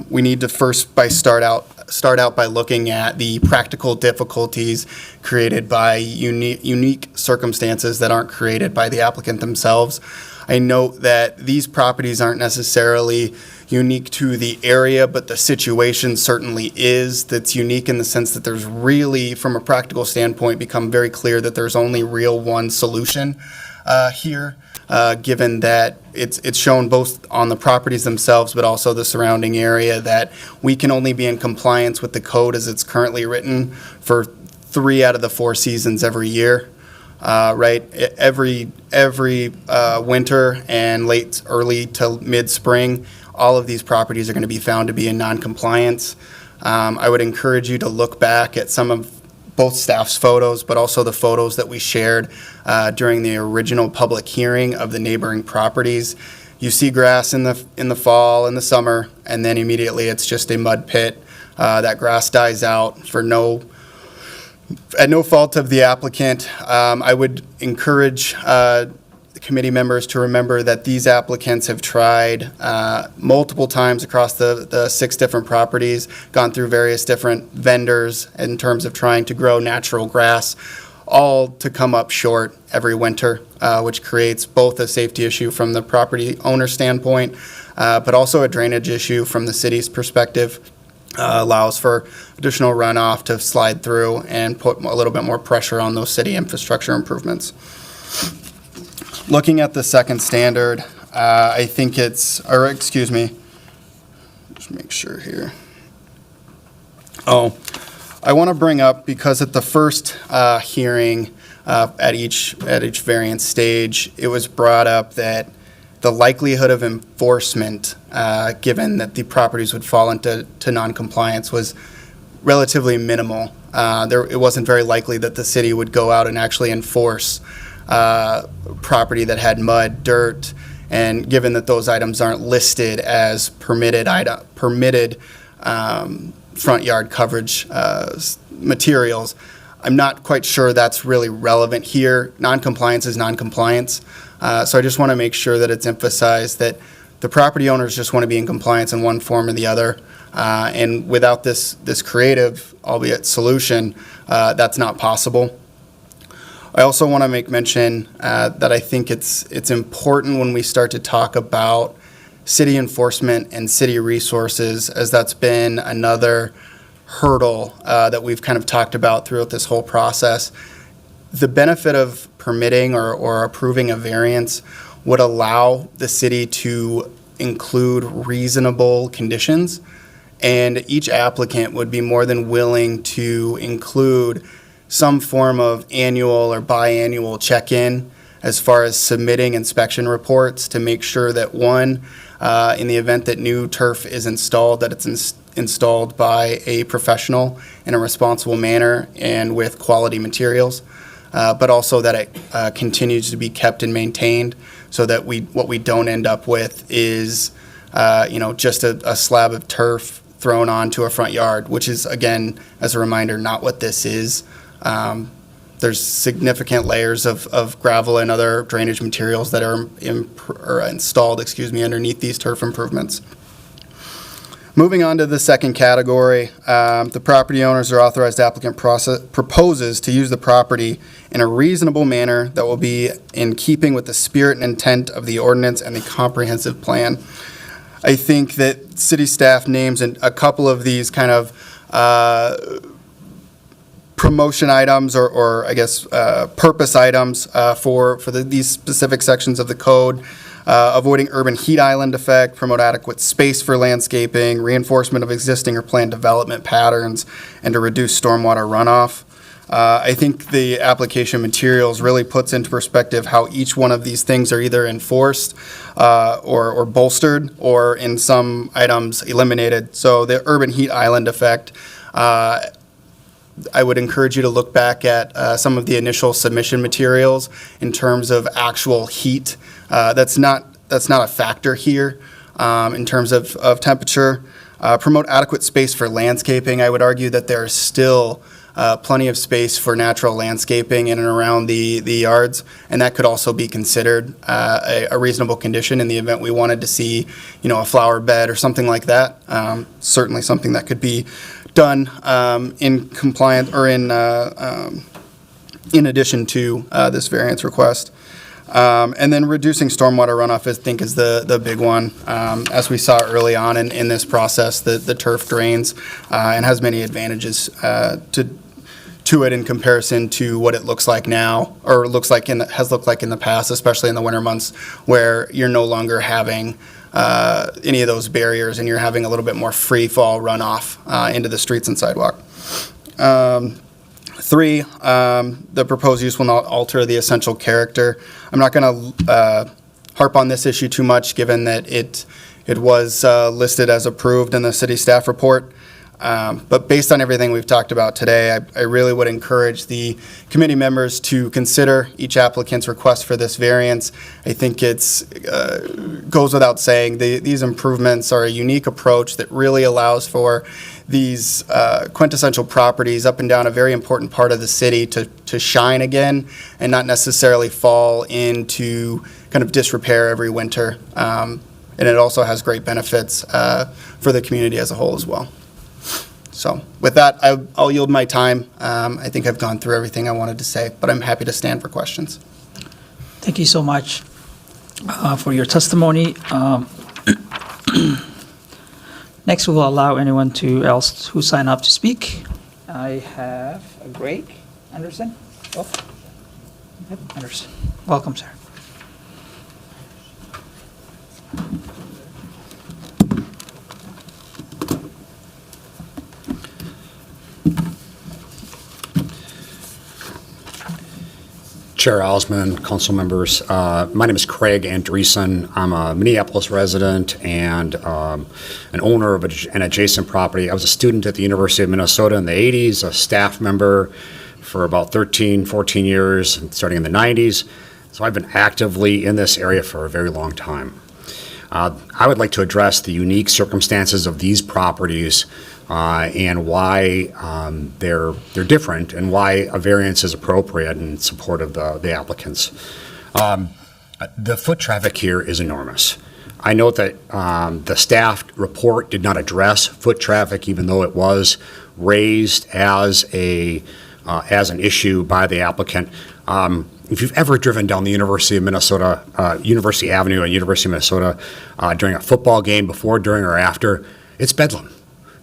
we need to first start out by looking at the practical difficulties created by unique circumstances that aren't created by the applicant themselves. I note that these properties aren't necessarily unique to the area, but the situation certainly is. That's unique in the sense that there's really, from a practical standpoint, become very clear that there's only real one solution here, given that it's shown both on the properties themselves, but also the surrounding area, that we can only be in compliance with the code as it's currently written for 3 out of the 4 seasons every year. Right, every winter and early to mid-spring, all of these properties are going to be found to be in non-compliance. I would encourage you to look back at some of both staff's photos, but also the photos that we shared during the original public hearing of the neighboring properties. You see grass in the fall and the summer, and then immediately it's just a mud pit. That grass dies out at no fault of the applicant. I would encourage the committee members to remember that these applicants have tried multiple times across the 6 different properties, gone through various different vendors in terms of trying to grow natural grass, all to come up short every winter, which creates both a safety issue from the property owner standpoint, but also a drainage issue from the city's perspective. Allows for additional runoff to slide through and put a little bit more pressure on those city infrastructure improvements. Looking at the second standard, I think just make sure here. I want to bring up, because at the first hearing at each variance stage, it was brought up that the likelihood of enforcement, given that the properties would fall into non-compliance, was relatively minimal. It wasn't very likely that the city would go out and actually enforce property that had mud, dirt, and given that those items aren't listed as permitted front yard coverage materials, I'm not quite sure that's really relevant here. Non-compliance is non-compliance. So I just want to make sure that it's emphasized that the property owners just want to be in compliance in one form or the other. And without this creative, albeit solution, that's not possible. I also want to make mention that I think it's important when we start to talk about city enforcement and city resources, as that's been another hurdle that we've kind of talked about throughout this whole process. The benefit of permitting or approving a variance would allow the city to include reasonable conditions, and each applicant would be more than willing to include some form of annual or biannual check-in as far as submitting inspection reports to make sure that, one, in the event that new turf is installed, that it's installed by a professional in a responsible manner and with quality materials. but also that it continues to be kept and maintained so that what we don't end up with is, just a slab of turf thrown onto a front yard, which is, again, as a reminder, not what this is. There's significant layers of gravel and other drainage materials that are installed, underneath these turf improvements. Moving on to the second category, the property owners or authorized applicant proposes to use the property in a reasonable manner that will be in keeping with the spirit and intent of the ordinance and the comprehensive plan. I think that city staff names a couple of these kind of promotion items or I guess purpose items for these specific sections of the code. Avoiding urban heat island effect, promote adequate space for landscaping, reinforcement of existing or planned development patterns, and to reduce stormwater runoff. I think the application materials really puts into perspective how each one of these things are either enforced or bolstered, or in some items eliminated. So the urban heat island effect, I would encourage you to look back at some of the initial submission materials in terms of actual heat. That's not a factor here in terms of temperature. Promote adequate space for landscaping. I would argue that there is still plenty of space for natural landscaping in and around the yards, and that could also be considered a reasonable condition in the event we wanted to see, a flower bed or something like that. Certainly something that could be done in compliance or in addition to this variance request. And then reducing stormwater runoff, I think, is the big one. As we saw early on in this process, the turf drains and has many advantages to it in comparison to what it looks like now, or has looked like in the past, especially in the winter months where you're no longer having any of those barriers and you're having a little bit more free fall runoff into the streets and sidewalk. 3, the proposed use will not alter the essential character. I'm not going to harp on this issue too much, given that it was listed as approved in the city staff report. But based on everything we've talked about today, I really would encourage the committee members to consider each applicant's request for this variance. I think it's goes without saying, these improvements are a unique approach that really allows for these quintessential properties up and down a very important part of the city to shine again and not necessarily fall into kind of disrepair every winter. And it also has great benefits for the community as a whole as well. So with that, I'll yield my time. I think I've gone through everything I wanted to say, but I'm happy to stand for questions. Thank you so much for your testimony. Next, we will allow anyone else who sign up to speak. I have Greg Anderson. Oh, yep, Anderson. Welcome, sir. Chair Osmond, council members. My name is Craig Andreessen. I'm a Minneapolis resident and an owner of an adjacent property. I was a student at the University of Minnesota in the 80s, a staff member for about 13, 14 years, starting in the 90s. So I've been actively in this area for a very long time. I would like to address the unique circumstances of these properties and why they're different and why a variance is appropriate in support of the applicants. The foot traffic here is enormous. I note that the staff report did not address foot traffic, even though it was raised as an issue by the applicant. If you've ever driven down the University of Minnesota, University Avenue at University of Minnesota during a football game, before, during, or after, it's bedlam.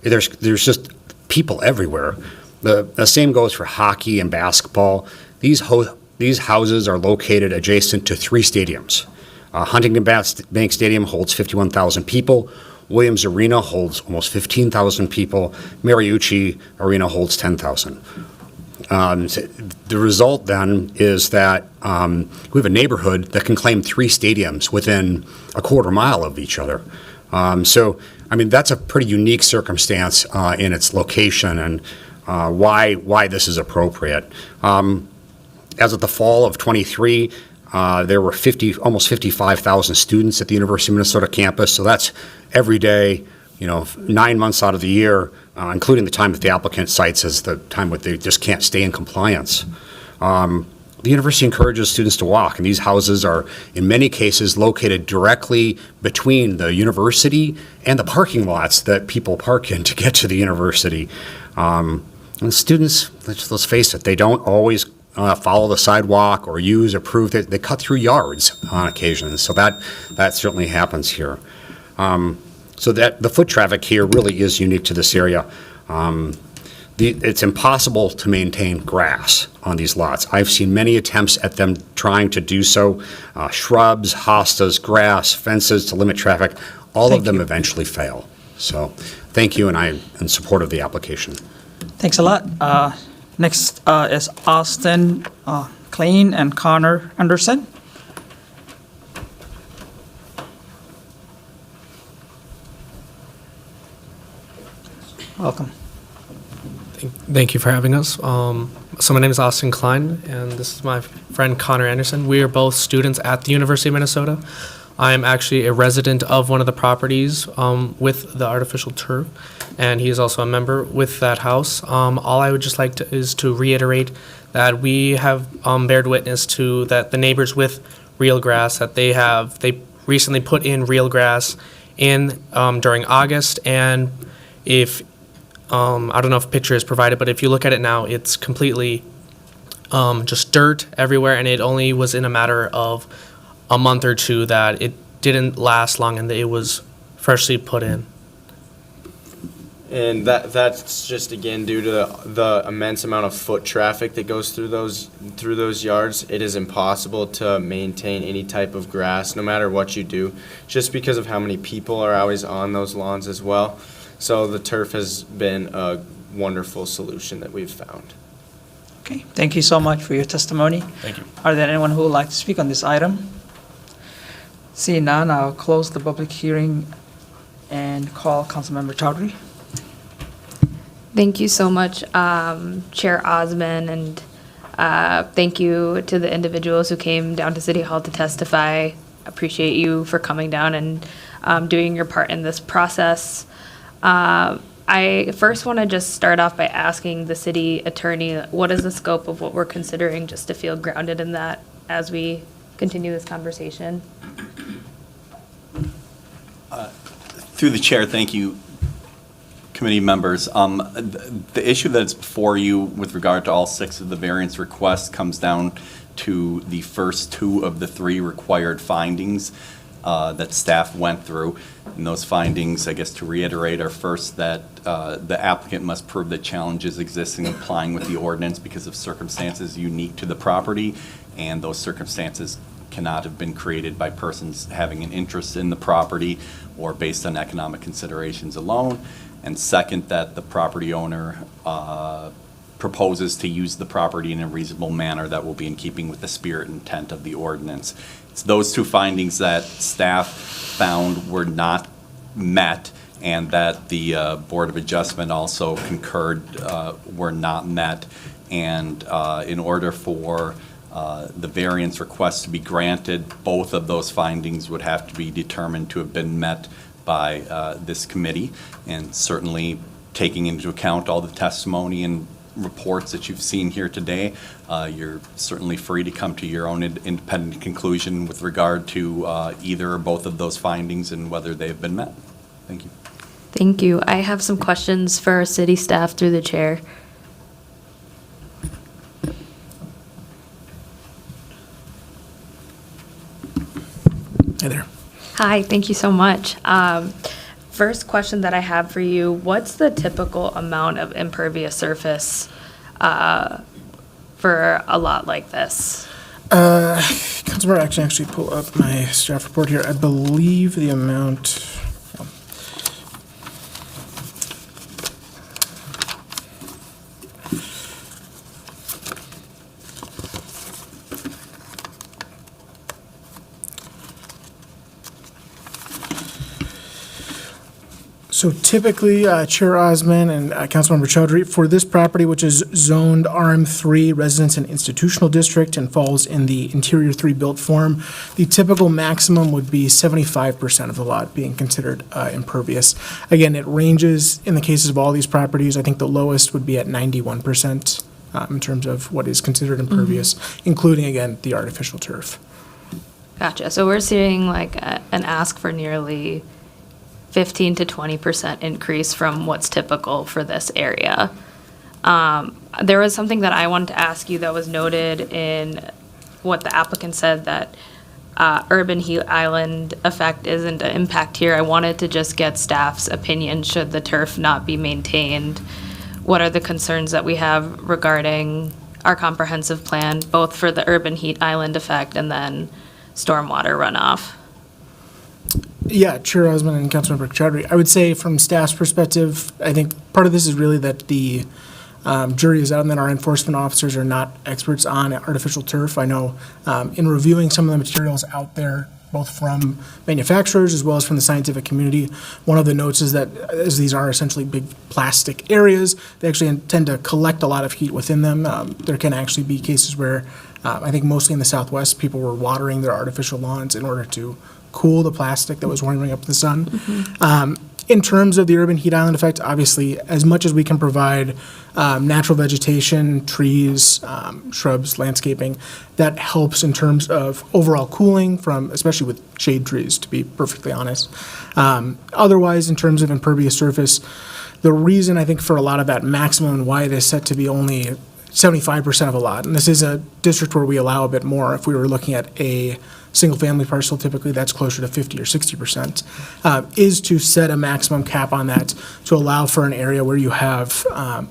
There's just people everywhere. The same goes for hockey and basketball. These houses are located adjacent to 3 stadiums. Huntington Bank Stadium holds 51,000 people. Williams Arena holds almost 15,000 people. Mariucci Arena holds 10,000. The result then is that we have a neighborhood that can claim 3 stadiums within a quarter mile of each other. So, I mean, that's a pretty unique circumstance in its location and why this is appropriate. As of the fall of '23, there were almost 55,000 students at the University of Minnesota campus. So that's every day, 9 months out of the year, including the time that the applicant cites as the time when they just can't stay in compliance. The university encourages students to walk, and these houses are, in many cases, located directly between the university and the parking lots that people park in to get to the university. And students, let's face it, they don't always follow the sidewalk or use or prove that they cut through yards on occasion. So that certainly happens here. So that the foot traffic here really is unique to this area. It's impossible to maintain grass on these lots. I've seen many attempts at them trying to do so. Shrubs, hostas, grass, fences to limit traffic, all of them eventually fail. So thank you, and I'm in support of the application. Thanks a lot. Next is Austin Klein and Connor Anderson. Welcome. Thank you for having us. So my name is Austin Klein, and this is my friend Connor Anderson. We are both students at the University of Minnesota. I am actually a resident of one of the properties with the artificial turf, and he is also a member with that house. All I would just like is to reiterate that we have bared witness to that the neighbors with real grass, that they recently put in real grass in during August, and if I don't know if a picture is provided, but if you look at it now, it's completely just dirt everywhere, and it only was in a matter of a month or two that it didn't last long and that it was freshly put in. And that's just, again, due to the immense amount of foot traffic that goes through those yards. It is impossible to maintain any type of grass, no matter what you do, just because of how many people are always on those lawns as well. So the turf has been a wonderful solution that we've found. Okay, thank you so much for your testimony. Thank you. Are there anyone who would like to speak on this item? Seeing none, I'll close the public hearing and call Councilmember Chowdhury. Thank you so much, Chair Osman, and thank you to the individuals who came down to City Hall to testify. Appreciate you for coming down and doing your part in this process. I first want to just start off by asking the city attorney, what is the scope of what we're considering, just to feel grounded in that as we continue this conversation? Through the chair, thank you, committee members. The issue that's before you with regard to all 6 of the variance requests comes down to the first 2 of the 3 required findings that staff went through. And those findings, I guess to reiterate, are first that the applicant must prove that challenges exist in complying with the ordinance because of circumstances unique to the property, and those circumstances cannot have been created by persons having an interest in the property or based on economic considerations alone. And second, that the property owner proposes to use the property in a reasonable manner that will be in keeping with the spirit and intent of the ordinance. It's those 2 findings that staff found were not met, and that the Board of Adjustment also concurred were not met. And in order for the variance request to be granted, both of those findings would have to be determined to have been met by this committee. And certainly taking into account all the testimony and reports that you've seen here today, you're certainly free to come to your own independent conclusion with regard to either or both of those findings and whether they have been met. Thank you. Thank you. I have some questions for city staff through the chair. Hey there. Hi, thank you so much. First question that I have for you, what's the typical amount of impervious surface for a lot like this? Councilmember, I can actually pull up my staff report here. I believe the amount. So typically, Chair Osman and Councilmember Chowdhury, for this property, which is zoned RM3 Residence and Institutional District and falls in the Interior 3 built form, the typical maximum would be 75% of the lot being considered impervious. Again, it ranges in the cases of all these properties. I think the lowest would be at 91% in terms of what is considered impervious, including, again, the artificial turf. Gotcha. So we're seeing like an ask for nearly 15 to 20% increase from what's typical for this area. There was something that I wanted to ask you that was noted in what the applicant said, that urban heat island effect isn't an impact here. I wanted to just get staff's opinion, should the turf not be maintained? What are the concerns that we have regarding our comprehensive plan, both for the urban heat island effect and then stormwater runoff? Yeah, Chair Osman and Councilmember Chowdhury, I would say from staff's perspective, I think part of this is really that the jury is out and that our enforcement officers are not experts on artificial turf. I know in reviewing some of the materials out there, both from manufacturers as well as from the scientific community, one of the notes is that as these are essentially big plastic areas, they actually tend to collect a lot of heat within them. There can actually be cases where I think mostly in the Southwest, people were watering their artificial lawns in order to cool the plastic that was warming up the sun. In terms of the urban heat island effect, obviously, as much as we can provide natural vegetation, trees, shrubs, landscaping, that helps in terms of overall cooling from, especially with shade trees, to be perfectly honest. Otherwise, in terms of impervious surface, the reason I think for a lot of that maximum and why it is set to be only 75% of a lot, and this is a district where we allow a bit more. If we were looking at a single-family parcel, typically that's closer to 50 or 60%, is to set a maximum cap on that to allow for an area where you have,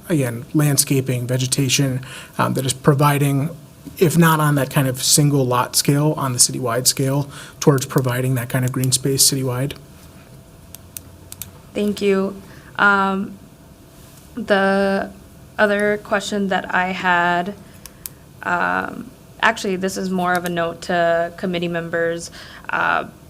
again, landscaping, vegetation that is providing, if not on that kind of single lot scale, on the citywide scale, towards providing that kind of green space citywide. Thank you. The other question that I had, actually, this is more of a note to committee members.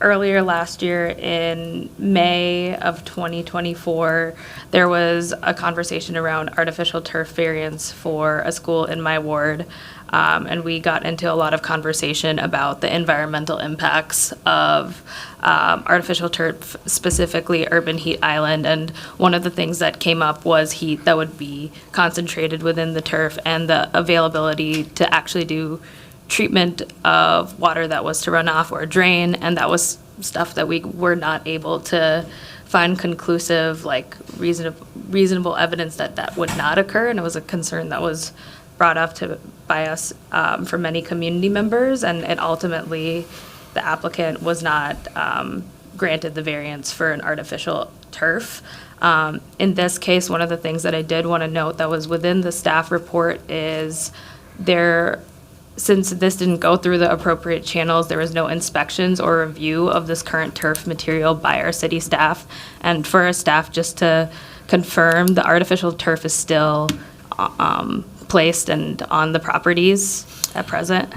Earlier last year, in May of 2024, there was a conversation around artificial turf variance for a school in my ward. And we got into a lot of conversation about the environmental impacts of artificial turf, specifically urban heat island. And one of the things that came up was heat that would be concentrated within the turf and the availability to actually do treatment of water that was to run off or drain. And that was stuff that we were not able to find conclusive, like reasonable evidence that that would not occur. And it was a concern that was brought up by us for many community members, and it ultimately, the applicant was not granted the variance for an artificial turf. In this case, one of the things that I did want to note that was within the staff report is since this didn't go through the appropriate channels, there was no inspections or review of this current turf material by our city staff. And for our staff, just to confirm, the artificial turf is still placed and on the properties at present?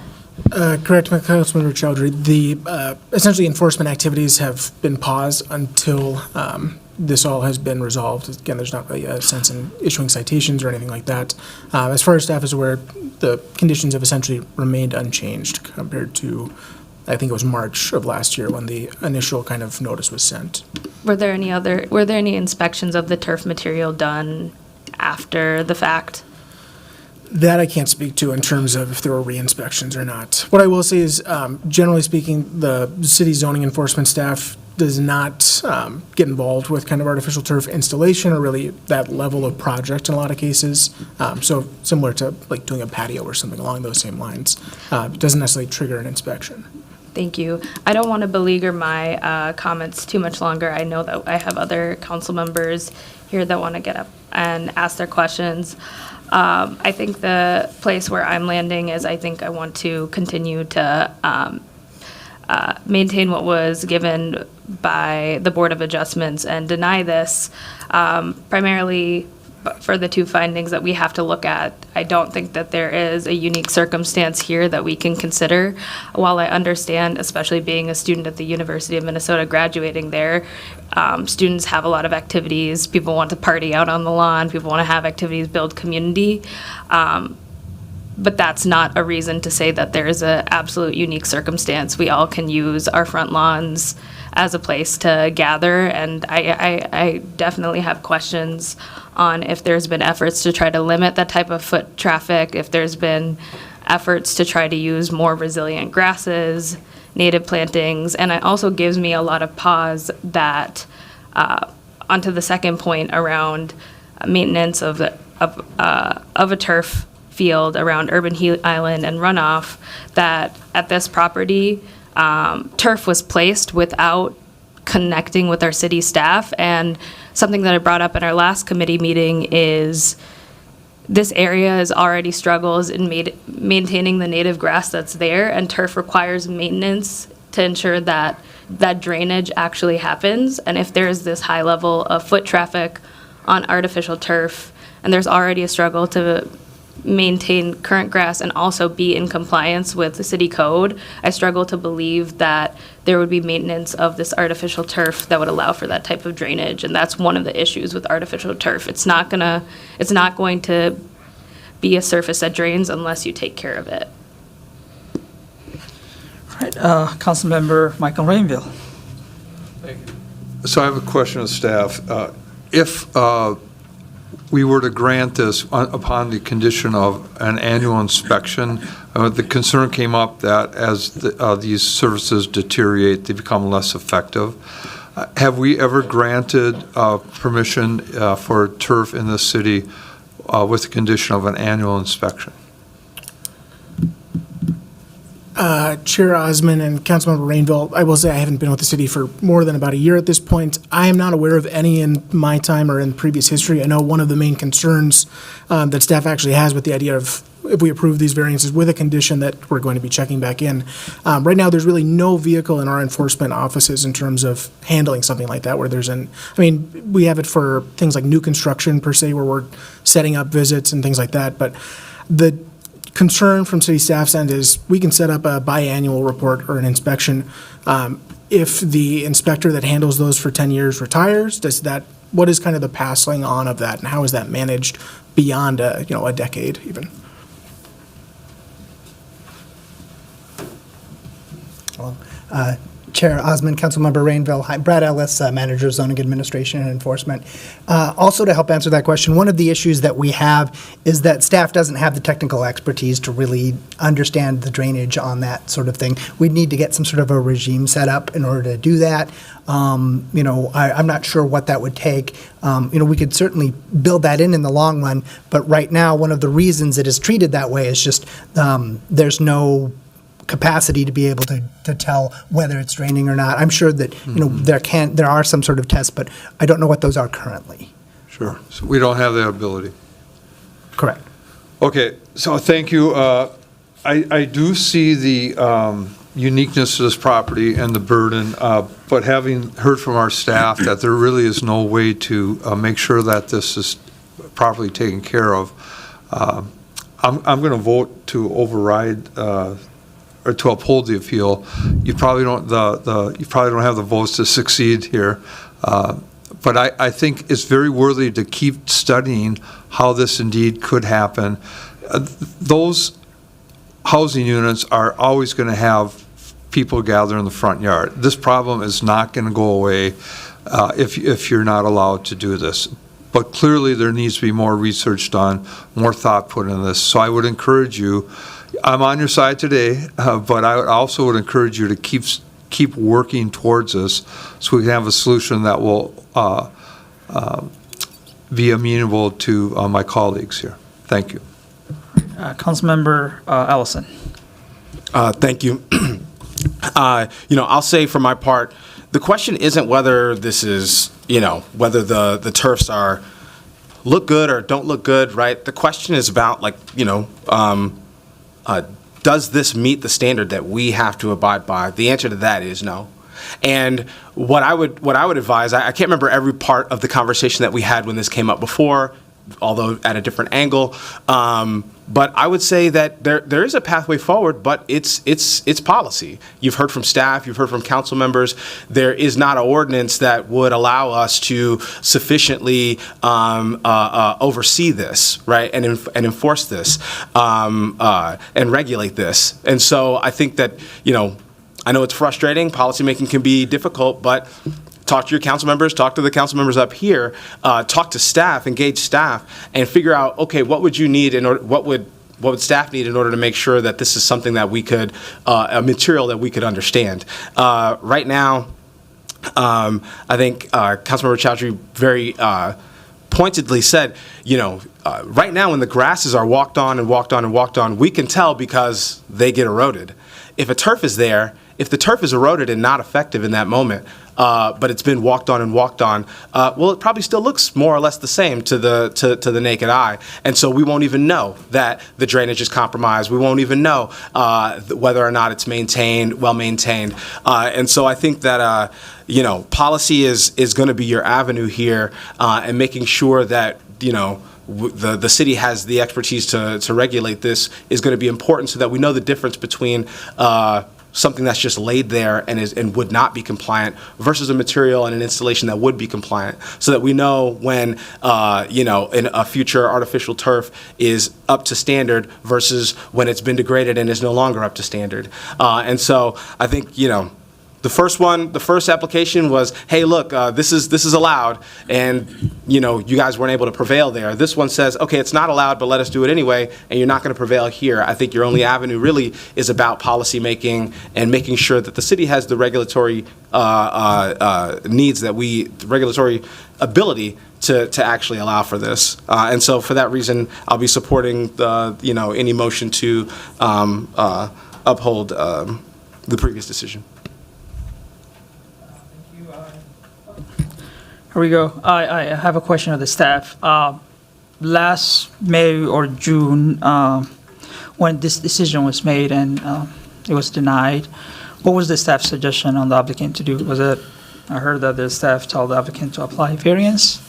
Correct, Councilmember Chowdhury. The essentially enforcement activities have been paused until this all has been resolved. Again, there's not really a sense in issuing citations or anything like that. As far as staff is aware, the conditions have essentially remained unchanged compared to, I think it was March of last year when the initial kind of notice was sent. Were there any inspections of the turf material done after the fact? That I can't speak to in terms of if there were re-inspections or not. What I will say is, generally speaking, the city zoning enforcement staff does not get involved with kind of artificial turf installation or really that level of project in a lot of cases. So similar to like doing a patio or something along those same lines. It doesn't necessarily trigger an inspection. Thank you. I don't want to beleaguer my comments too much longer. I know that I have other council members here that want to get up and ask their questions. I think the place where I'm landing is I think I want to continue to maintain what was given by the Board of Adjustments and deny this primarily but for the two findings that we have to look at, I don't think that there is a unique circumstance here that we can consider. While I understand, especially being a student at the University of Minnesota, graduating there, students have a lot of activities. People want to party out on the lawn. People want to have activities, build community. But that's not a reason to say that there is an absolute unique circumstance. We all can use our front lawns as a place to gather, and I definitely have questions on if there's been efforts to try to limit that type of foot traffic, if there's been efforts to try to use more resilient grasses, native plantings, and it also gives me a lot of pause that, onto the second point around maintenance of a turf field around Urban Heat Island and runoff, that at this property, turf was placed without connecting with our city staff. And something that I brought up in our last committee meeting is this area has already struggles in maintaining the native grass that's there, and turf requires maintenance to ensure that that drainage actually happens. And if there's this high level of foot traffic on artificial turf, and there's already a struggle to maintain current grass and also be in compliance with the city code, I struggle to believe that there would be maintenance of this artificial turf that would allow for that type of drainage. And that's one of the issues with artificial turf. It's not going to be a surface that drains unless you take care of it. All right, Councilmember Michael Rainville. So I have a question of staff. If we were to grant this upon the condition of an annual inspection, the concern came up that as these services deteriorate, they become less effective. Have we ever granted permission for turf in the city with the condition of an annual inspection? Chair Osman and Councilmember Rainville, I will say I haven't been with the city for more than about a year at this point. I am not aware of any in my time or in previous history. I know one of the main concerns that staff actually has with the idea of if we approve these variances with a condition that we're going to be checking back in. Right now, there's really no vehicle in our enforcement offices in terms of handling something like that, where we have it for things like new construction per se, where we're setting up visits and things like that, but the concern from city staff's end is we can set up a biannual report or an inspection. If the inspector that handles those for 10 years retires, what is kind of the passing on of that, and how is that managed beyond a decade even? Well, Chair Osman, Councilmember Rainville, hi, Brad Ellis, Manager of Zoning Administration and Enforcement. Also to help answer that question, one of the issues that we have is that staff doesn't have the technical expertise to really understand the drainage on that sort of thing. We'd need to get some sort of a regime set up in order to do that. I'm not sure what that would take. We could certainly build that in the long run, but right now, one of the reasons it is treated that way is just there's no capacity to be able to tell whether it's draining or not. I'm sure that there are some sort of tests, but I don't know what those are currently. Sure. So we don't have that ability. Correct. Okay. So thank you. I do see the uniqueness of this property and the burden, but having heard from our staff that there really is no way to make sure that this is properly taken care of, I'm going to vote to override or to uphold the appeal. You probably don't have the votes to succeed here, but I think it's very worthy to keep studying how this indeed could happen. Those housing units are always going to have people gather in the front yard. This problem is not going to go away if you're not allowed to do this. But clearly there needs to be more research done, more thought put in this. So I would encourage you, I'm on your side today, but I also would encourage you to keep working towards this so we can have a solution that will be amenable to my colleagues here. Thank you. Councilmember Ellison. Thank you. I'll say for my part, the question isn't whether this is, whether the turfs look good or don't look good, right? The question is about does this meet the standard that we have to abide by? The answer to that is no. And what I would advise, I can't remember every part of the conversation that we had when this came up before. although at a different angle. But I would say that there is a pathway forward, but it's policy. You've heard from staff, you've heard from council members. There is not an ordinance that would allow us to sufficiently oversee this, right, and enforce this, and regulate this. And so I think that, I know it's frustrating. Policymaking can be difficult, but talk to your council members, talk to the council members up here, talk to staff, engage staff, and figure out, okay, what would you need in order, what would staff need in order to make sure that this is something that we could, a material that we could understand. Right now, I think Councilmember Chowdhury very pointedly said, right now when the grasses are walked on and walked on and walked on, we can tell because they get eroded. If a turf is there, if the turf is eroded and not effective in that moment, but it's been walked on and walked on, well, it probably still looks more or less the same to the naked eye. And so we won't even know that the drainage is compromised. We won't even know whether or not it's well maintained. And so I think that, policy is going to be your avenue here, and making sure that, the city has the expertise to regulate this is going to be important, so that we know the difference between something that's just laid there and would not be compliant versus a material and an installation that would be compliant, so that we know when in a future artificial turf is up to standard versus when it's been degraded and is no longer up to standard. And so I think the first application was, hey, look, this is allowed, and you guys weren't able to prevail there. This one says, okay, it's not allowed, but let us do it anyway, and you're not going to prevail here. I think your only avenue really is about policy making and making sure that the city has the regulatory regulatory ability to actually allow for this. And so for that reason, I'll be supporting any motion to uphold the previous decision. Here we go. I have a question of the staff. Last May or June, when this decision was made and it was denied, what was the staff's suggestion on the applicant to do? I heard that the staff told the applicant to apply variance.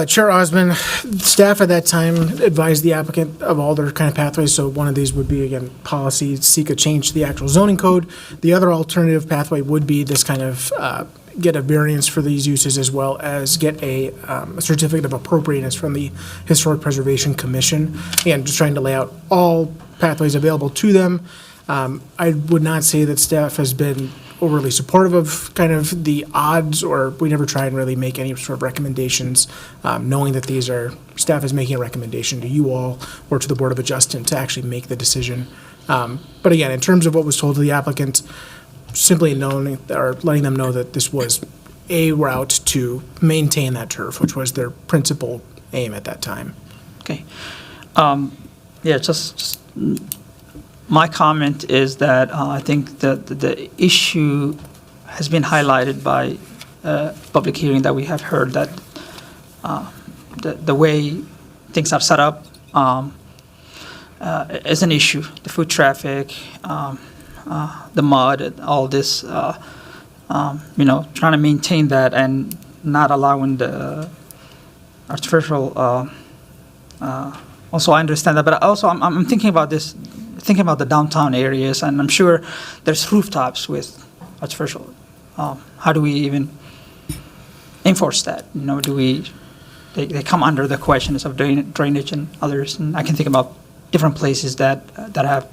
Chair Osmond, staff at that time advised the applicant of all their kind of pathways. So one of these would be, again, policy, seek a change to the actual zoning code. The other alternative pathway would be this kind of get a variance for these uses, as well as get a certificate of appropriateness from the Historic Preservation Commission. Again, just trying to lay out all pathways available to them. I would not say that staff has been overly supportive of kind of the odds, or we never try and really make any sort of recommendations, knowing that staff is making a recommendation to you all or to the Board of Adjustment to actually make the decision. But again, in terms of what was told to the applicant, simply knowing or letting them know that this was a route to maintain that turf, which was their principal aim at that time. Okay. Just my comment is that I think that the issue has been highlighted by public hearing that we have heard, that the way things are set up is an issue. The foot traffic, the mud, and all this, trying to maintain that and not allowing the artificial. Also, I understand that, but also I'm thinking about the downtown areas, and I'm sure there's rooftops with artificial. How do we even enforce that? They come under the questions of drainage and others, and I can think about different places that have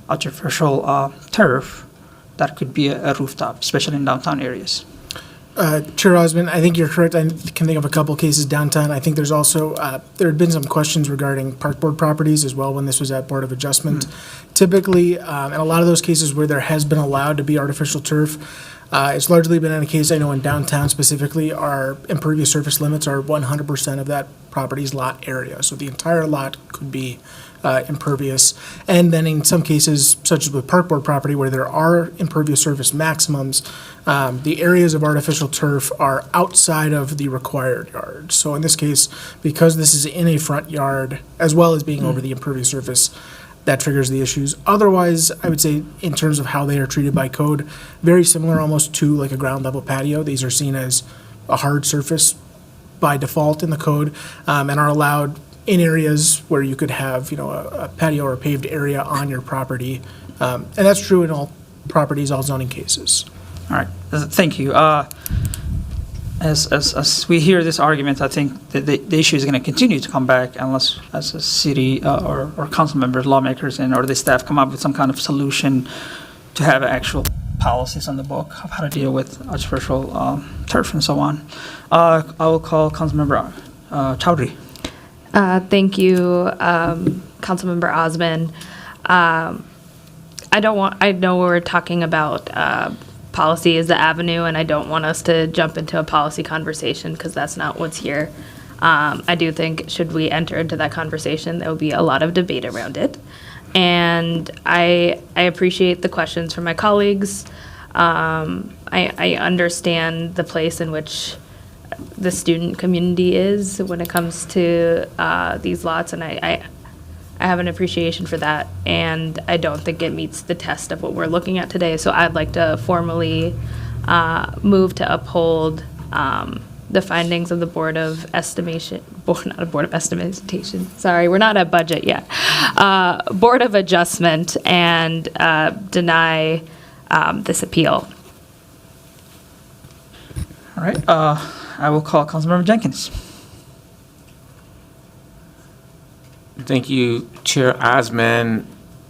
artificial turf that could be a rooftop, especially in downtown areas. Chair Osmond, I think you're correct. I can think of a couple cases downtown. I think there's also, there had been some questions regarding park board properties as well when this was at Board of Adjustment. Typically, in a lot of those cases where there has been allowed to be artificial turf, it's largely been in a case, I know in downtown specifically, our impervious surface limits are 100% of that property's lot area. So the entire lot could be impervious. And then in some cases, such as with parkboard property, where there are impervious surface maximums, the areas of artificial turf are outside of the required yard. So in this case, because this is in a front yard, as well as being over the impervious surface, that triggers the issues. Otherwise, I would say in terms of how they are treated by code, very similar almost to like a ground level patio. These are seen as a hard surface by default in the code, and are allowed in areas where you could have, a patio or paved area on your property. And that's true in all properties, all zoning cases. All right, thank you. As we hear this argument, I think that the issue is going to continue to come back unless, as a city or council members, lawmakers, or the staff come up with some kind of solution to have actual policies on the book of how to deal with artificial turf and so on. I will call Councilmember Chowdhury. Thank you, Councilmember Osman. I know we're talking about policy is the avenue, and I don't want us to jump into a policy conversation because that's not what's here. I do think should we enter into that conversation, there will be a lot of debate around it. And I appreciate the questions from my colleagues. I understand the place in which the student community is when it comes to these lots, and I have an appreciation for that, and I don't think it meets the test of what we're looking at today. So I'd like to formally move to uphold the findings of the Board of Estimation, not a Board of Estimation, sorry, we're not at budget yet, Board of Adjustment, and deny this appeal. All right, I will call Councilmember Jenkins. Thank you, Chair Osman.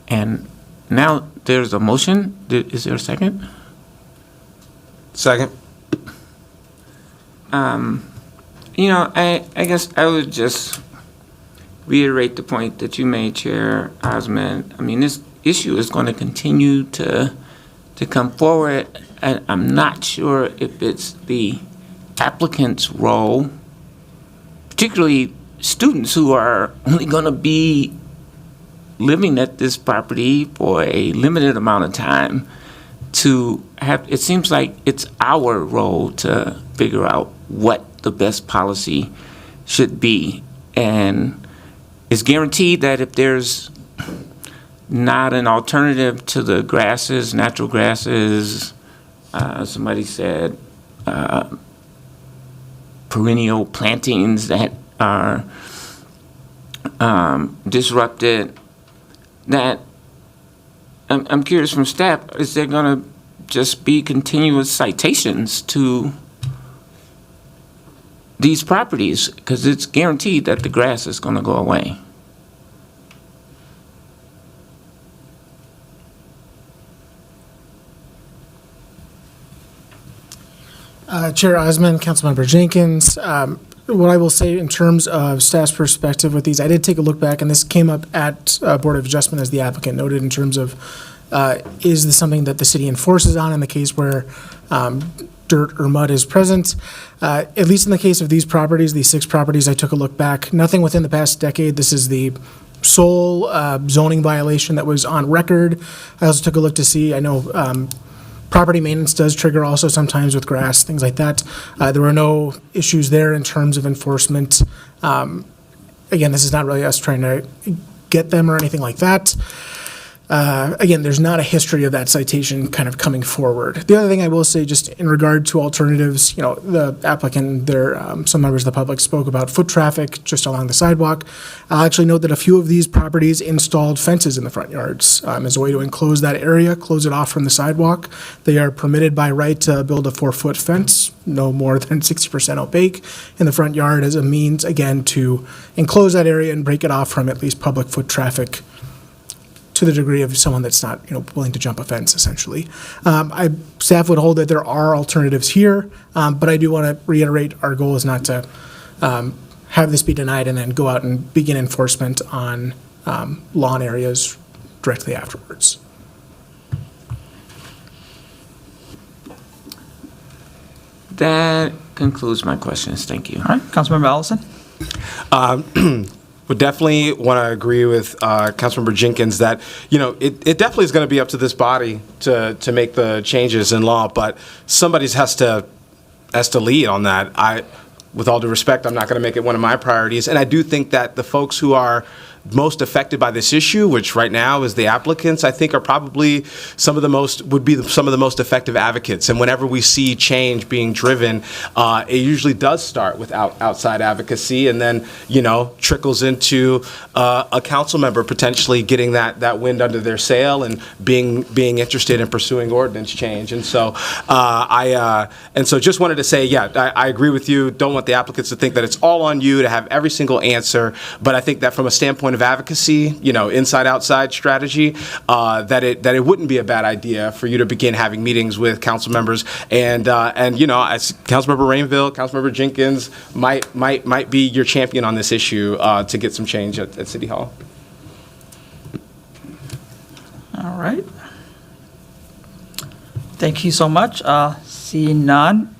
And now there's a motion. Is there a second? Second. I guess I would just reiterate the point that you made, Chair Osman. I mean, this issue is going to continue to come forward. And I'm not sure if it's the applicant's role, particularly students who are only going to be living at this property for a limited amount of time, to have, it seems like it's our role to figure out what the best policy should be. And it's guaranteed that if there's not an alternative to the grasses, natural grasses, somebody said perennial plantings that are disrupted, that I'm curious from staff, is there going to just be continuous citations to these properties? Because it's guaranteed that the grass is going to go away. Chair Osman, Councilmember Jenkins, what I will say in terms of staff's perspective with these, I did take a look back, and this came up at Board of Adjustment, as the applicant noted, in terms of is this something that the city enforces on in the case where dirt or mud is present. At least in the case of these properties, these 6 properties, I took a look back. Nothing within the past decade. This is the sole zoning violation that was on record. I also took a look to see, I know property maintenance does trigger also sometimes with grass, things like that. There were no issues there in terms of enforcement. Again, this is not really us trying to get them or anything like that. Again, there's not a history of that citation kind of coming forward. The other thing I will say, just in regard to alternatives, the applicant, some members of the public spoke about foot traffic just along the sidewalk. I'll actually note that a few of these properties installed fences in the front yards as a way to enclose that area, close it off from the sidewalk. They are permitted by right to build a 4-foot fence, no more than 60% opaque, in the front yard as a means, again, to enclose that area and break it off from at least public foot traffic to the degree of someone that's not, willing to jump a fence, essentially. Staff would hold that there are alternatives here, but I do want to reiterate our goal is not to have this be denied and then go out and begin enforcement on lawn areas directly afterwards. That concludes my questions. Thank you. All right, Councilmember Allison. Would definitely want to agree with Councilmember Jenkins that, it definitely is going to be up to this body to make the changes in law, but somebody has to lead on that. With all due respect, I'm not going to make it one of my priorities. And I do think that the folks who are most affected by this issue, which right now is the applicants, I think are probably some of the most effective advocates. And whenever we see change being driven, it usually does start with outside advocacy, and then trickles into a council member potentially getting that wind under their sail and being interested in pursuing ordinance change. And so so just wanted to say, yeah, I agree with you. Don't want the applicants to think that it's all on you to have every single answer, but I think that from a standpoint of advocacy, inside-outside strategy, that it wouldn't be a bad idea for you to begin having meetings with council members, and as Councilmember Rainville, Councilmember Jenkins might be your champion on this issue to get some change at City Hall. All right. Thank you so much. Seeing none,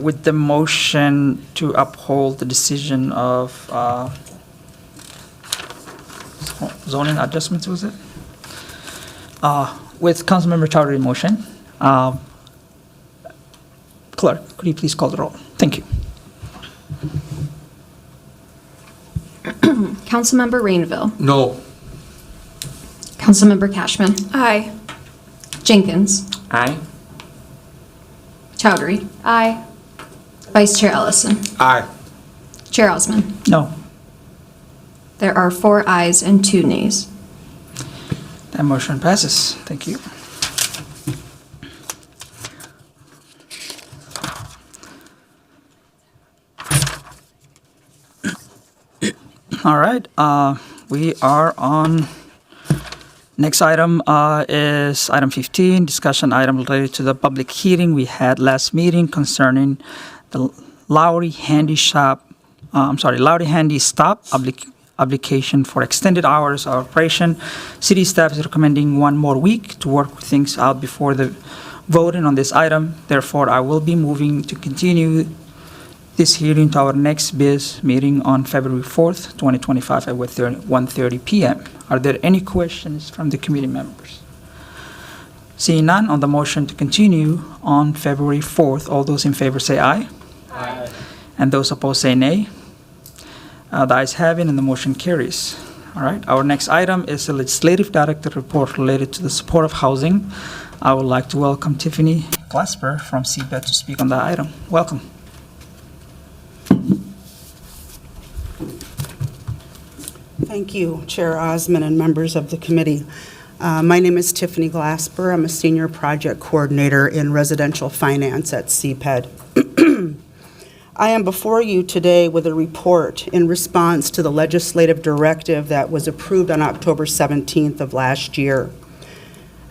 with the motion to uphold the decision of zoning adjustments, was it? With Councilmember Chowdhury motion, clerk, could you please call the roll? Thank you. Councilmember Rainville. No. Councilmember Cashman. Aye. Jenkins. Aye. Chowdhury. Aye. Vice Chair Ellison. Aye. Chair Osman. No. There are 4 ayes and 2 nays. That motion passes. Thank you. All right, we are on, next item is item 15, discussion item related to the public hearing we had last meeting concerning the Lowry Handy Stop application for extended hours of operation. City staff is recommending 1 more week to work things out before the voting on this item. Therefore, I will be moving to continue this hearing to our next BIS meeting on February 4th, 2025 at 1:30 p.m. Are there any questions from the committee members? Seeing none, on the motion to continue on February 4th, all those in favor say aye. Aye. And those opposed say nay. The ayes have it and the motion carries. All right, our next item is the Legislative Director report related to the support of housing. I would like to welcome Tiffany Glasper from CBET to speak on that item. Welcome. Thank you, Chair Osman and members of the committee. My name is Tiffany Glasper. I'm a Senior Project Coordinator in Residential Finance at CPED. I am before you today with a report in response to the legislative directive that was approved on October 17th of last year.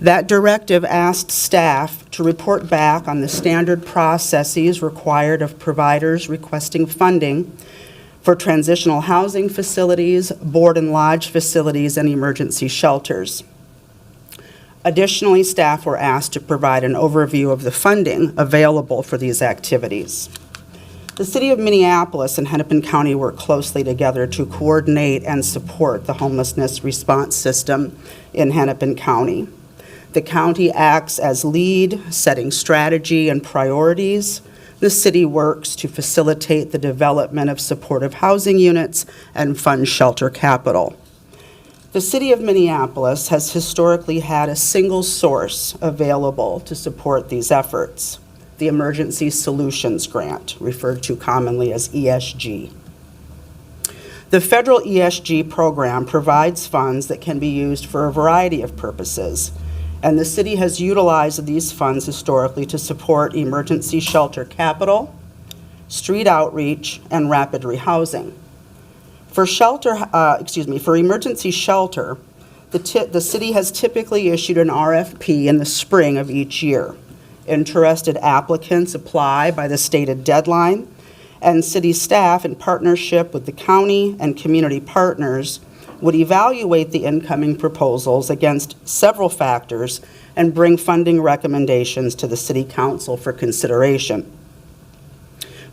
That directive asked staff to report back on the standard processes required of providers requesting funding for transitional housing facilities, board and lodge facilities, and emergency shelters. Additionally, staff were asked to provide an overview of the funding available for these activities. The City of Minneapolis and Hennepin County work closely together to coordinate and support the homelessness response system in Hennepin County. The county acts as lead, setting strategy and priorities. The city works to facilitate the development of supportive housing units and fund shelter capital. The City of Minneapolis has historically had a single source available to support these efforts, the Emergency Solutions Grant, referred to commonly as ESG. The federal ESG program provides funds that can be used for a variety of purposes, and the city has utilized these funds historically to support emergency shelter capital, street outreach, and rapid rehousing. For emergency shelter, the city has typically issued an RFP in the spring of each year. Interested applicants apply by the stated deadline, and city staff, in partnership with the county and community partners, would evaluate the incoming proposals against several factors and bring funding recommendations to the City Council for consideration.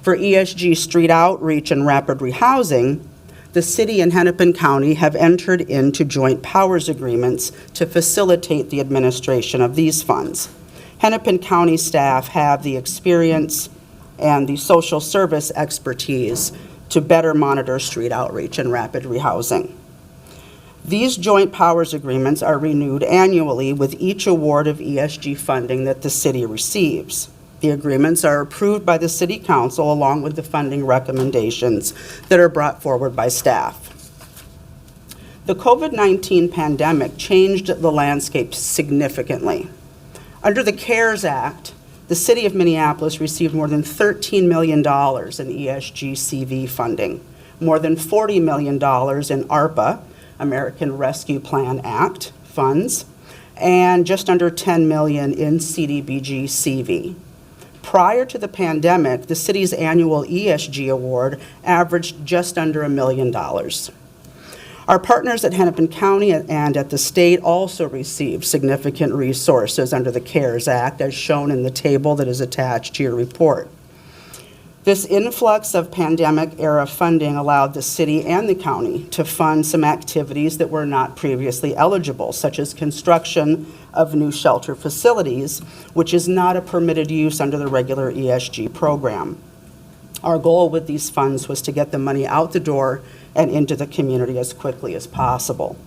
For ESG street outreach and rapid rehousing, the city and Hennepin County have entered into joint powers agreements to facilitate the administration of these funds. Hennepin County staff have the experience and the social service expertise to better monitor street outreach and rapid rehousing. These joint powers agreements are renewed annually with each award of ESG funding that the city receives. The agreements are approved by the City Council along with the funding recommendations that are brought forward by staff. The COVID-19 pandemic changed the landscape significantly. Under the CARES Act, the City of Minneapolis received more than $13 million in ESG CV funding, more than $40 million in ARPA, American Rescue Plan Act funds, and just under $10 million in CDBG CV. Prior to the pandemic, the city's annual ESG award averaged just under $1 million. Our partners at Hennepin County and at the state also received significant resources under the CARES Act, as shown in the table that is attached to your report. This influx of pandemic-era funding allowed the city and the county to fund some activities that were not previously eligible, such as construction of new shelter facilities, which is not a permitted use under the regular ESG program. Our goal with these funds was to get the money out the door and into the community as quickly as possible.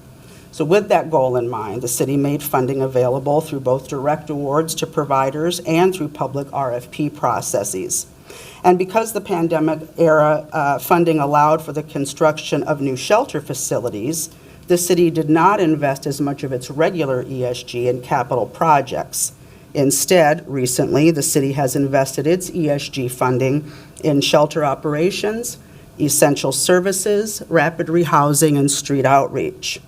So with that goal in mind, the city made funding available through both direct awards to providers and through public RFP processes. And because the pandemic-era funding allowed for the construction of new shelter facilities, the city did not invest as much of its regular ESG in capital projects. Instead, recently, the city has invested its ESG funding in shelter operations, essential services, rapid rehousing, and street outreach.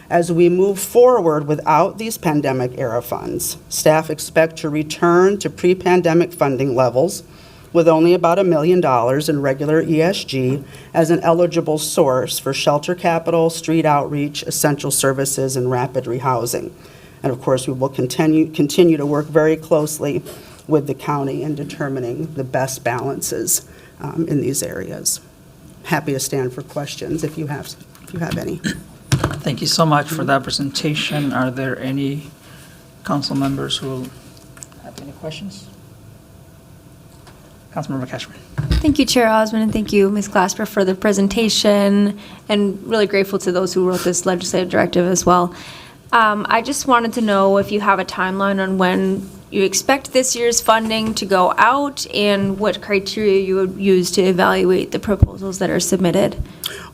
As we move forward without these pandemic-era funds, staff expect to return to pre-pandemic funding levels with only about $1 million in regular ESG as an eligible source for shelter capital, street outreach, essential services, and rapid rehousing. And of course, we will continue to work very closely with the county in determining the best balances in these areas. Happy to stand for questions if you have any. Thank you so much for that presentation. Are there any council members who have any questions? Councilmember Cashman. Thank you, Chair Osmond, and thank you, Ms. Glasper, for the presentation, and really grateful to those who wrote this legislative directive as well. I just wanted to know if you have a timeline on when you expect this year's funding to go out and what criteria you would use to evaluate the proposals that are submitted.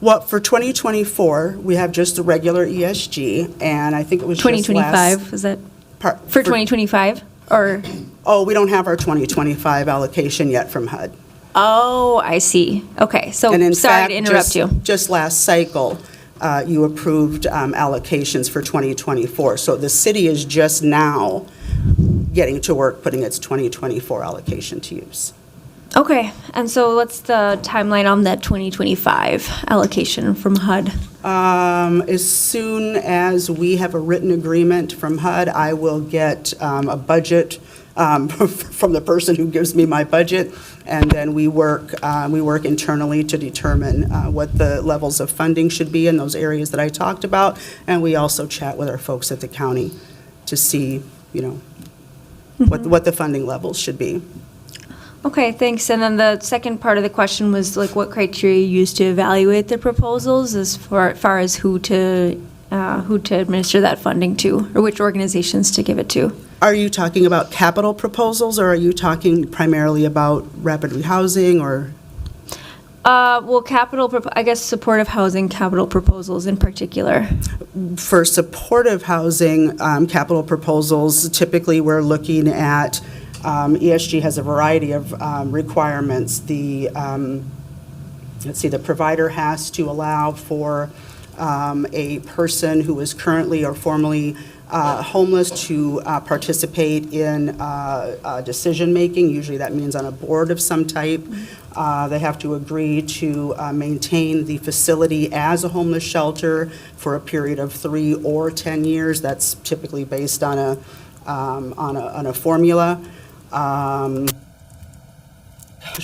Well, for 2024, we have just the regular ESG, and I think it was 2025, is that? For 2025, or? Oh, we don't have our 2025 allocation yet from HUD. Oh, I see. Okay, so And in sorry fact, to interrupt you. Just last cycle, you approved allocations for 2024. So the city is just now getting to work putting its 2024 allocation to use. Okay, and so what's the timeline on that 2025 allocation from HUD? As soon as we have a written agreement from HUD, I will get a budget from the person who gives me my budget, and then we work internally to determine what the levels of funding should be in those areas that I talked about, and we also chat with our folks at the county to see, what the funding levels should be. Okay, thanks. And then the second part of the question was like what criteria you use to evaluate the proposals as far as who to administer that funding to, or which organizations to give it to. Are you talking about capital proposals, or are you talking primarily about rapid rehousing, or? Well, I guess supportive housing capital proposals in particular. For supportive housing capital proposals, typically we're looking at ESG has a variety of requirements. The provider has to allow for a person who is currently or formerly homeless to participate in decision-making. Usually that means on a board of some type. They have to agree to maintain the facility as a homeless shelter for a period of 3 or 10 years. That's typically based on a formula.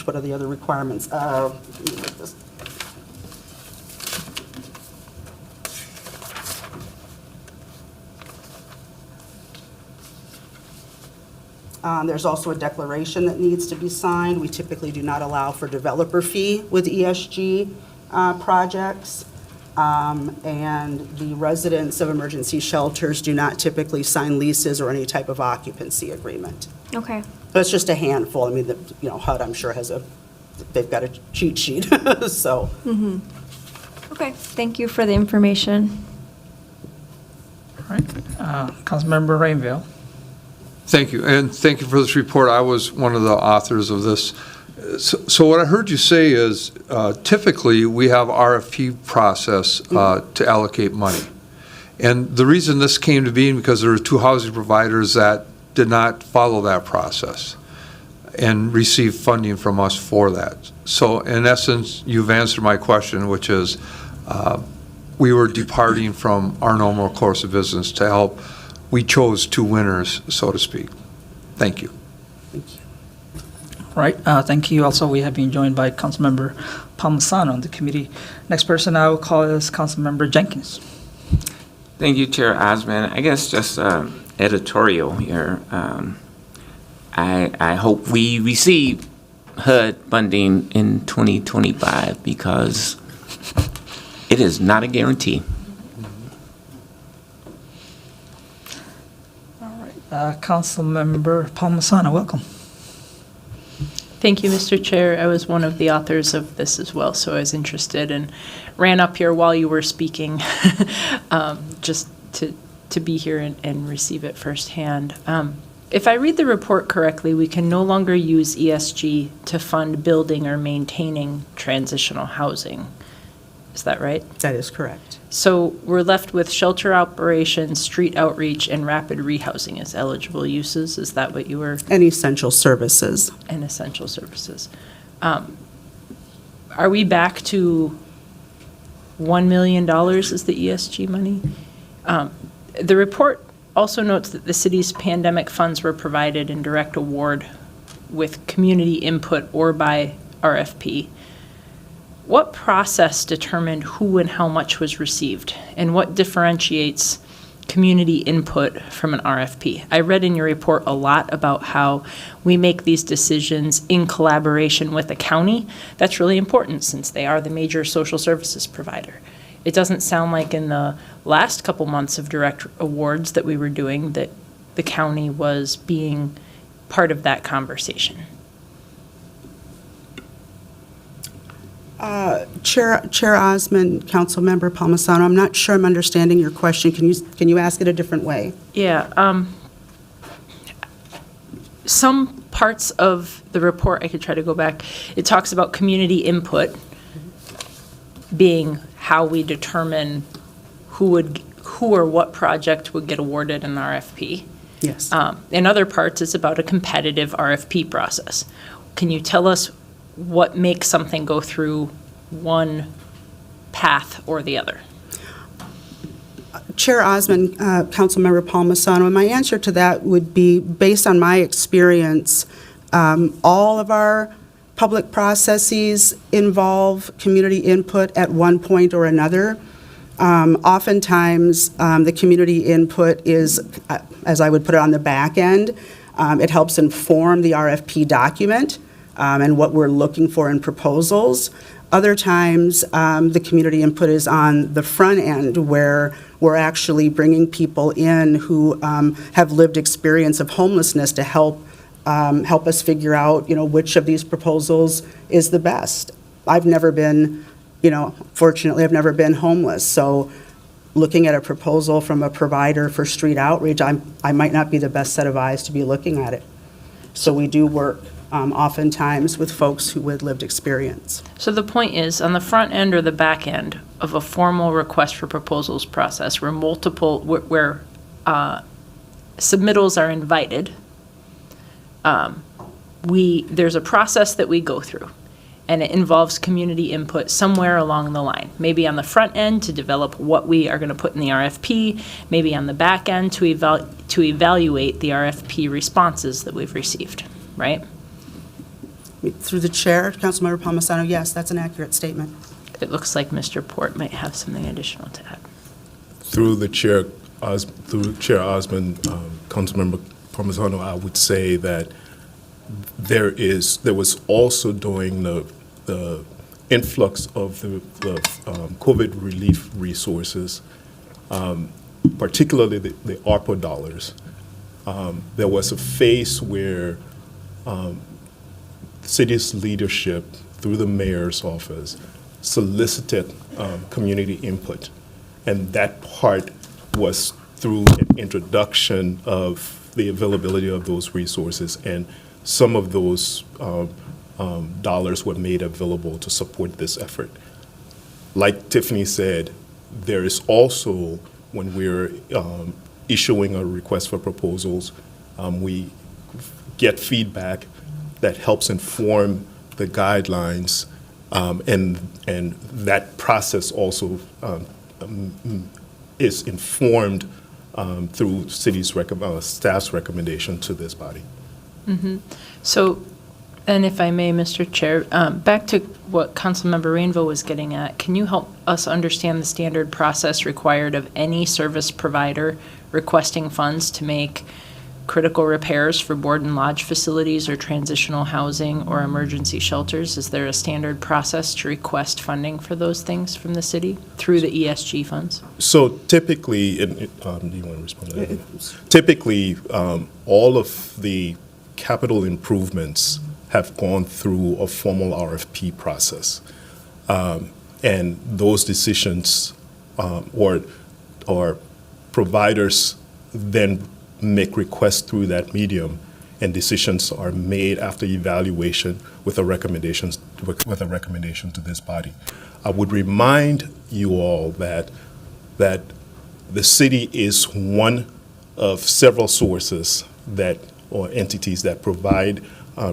What are the other requirements? There's also a declaration that needs to be signed. We typically do not allow for developer fee with ESG projects. and the residents of emergency shelters do not typically sign leases or any type of occupancy agreement. Okay. But it's just a handful. I mean, HUD, I'm sure, they've got a cheat sheet, so. Mm-hmm. Okay, thank you for the information. All right, Councilmember Rainville. Thank you, and thank you for this report. I was one of the authors of this. So what I heard you say is typically we have RFP process to allocate money. And the reason this came to being because there were 2 housing providers that did not follow that process and receive funding from us for that. So in essence, you've answered my question, which is we were departing from our normal course of business to help. We chose 2 winners, so to speak. Thank you. Right, thank you. Also, we have been joined by Councilmember Palmisano on the committee. Next person I will call is Councilmember Jenkins. Thank you, Chair Osman. I guess just editorial here. I hope we receive HUD funding in 2025 because it is not a guarantee. Councilmember Palmisano, welcome. Thank you, Mr. Chair. I was one of the authors of this as well, so I was interested and ran up here while you were speaking just to be here and receive it firsthand. If I read the report correctly, we can no longer use ESG to fund building or maintaining transitional housing. Is that right? That is correct. So we're left with shelter operations, street outreach, and rapid rehousing as eligible uses. Is that what you were? And essential services. And essential services. Are we back to $1 million as the ESG money? The report also notes that the city's pandemic funds were provided in direct award with community input or by RFP. What process determined who and how much was received, and what differentiates community input from an RFP? I read in your report a lot about how we make these decisions in collaboration with the county. That's really important since they are the major social services provider. It doesn't sound like in the last couple months of direct awards that we were doing that the county was being part of that conversation. Chair Osman, Councilmember Palmisano, I'm not sure I'm understanding your question. Can you ask it a different way? Yeah. Some parts of the report, I could try to go back, it talks about community input being how we determine who or what project would get awarded an RFP. Yes. In other parts, it's about a competitive RFP process. Can you tell us what makes something go through one path or the other? Chair Osman, Councilmember Palmisano, and my answer to that would be, based on my experience, all of our public processes involve community input at one point or another. Oftentimes, the community input is, as I would put it, on the back end. It helps inform the RFP document and what we're looking for in proposals. Other times, the community input is on the front end, where we're actually bringing people in who have lived experience of homelessness to help us figure out, which of these proposals is the best. I've never been, fortunately, I've never been homeless. So looking at a proposal from a provider for street outreach, I might not be the best set of eyes to be looking at it. So we do work oftentimes with folks who with lived experience. So the point is, on the front end or the back end of a formal request for proposals process, where submittals are invited, there's a process that we go through, and it involves community input somewhere along the line. Maybe on the front end to develop what we are going to put in the RFP, maybe on the back end to evaluate the RFP responses that we've received, right? Through the chair, Councilmember Palmisano, yes, that's an accurate statement. It looks like Mr. Port might have something additional to add. Through Chair Osman, Councilmember Palmisano, I would say that there was also during the influx of the COVID relief resources, particularly the ARPA dollars, there was a phase where city's leadership, through the mayor's office, solicited community input. And that part was through an introduction of the availability of those resources, and some of those dollars were made available to support this effort. Like Tiffany said, there is also, when we're issuing a request for proposals, we get feedback that helps inform the guidelines, and that process also is informed through staff's recommendation to this body. So, and if I may, Mr. Chair, back to what Councilmember Rainville was getting at, can you help us understand the standard process required of any service provider requesting funds to make critical repairs for board and lodge facilities or transitional housing or emergency shelters? Is there a standard process to request funding for those things from the city through the ESG funds? So typically, do you want to respond to that? Typically, all of the capital improvements have gone through a formal RFP process. And those decisions or providers then make requests through that medium, and decisions are made after evaluation with a recommendation to this body. I would remind you all that the city is one of several sources or entities that provide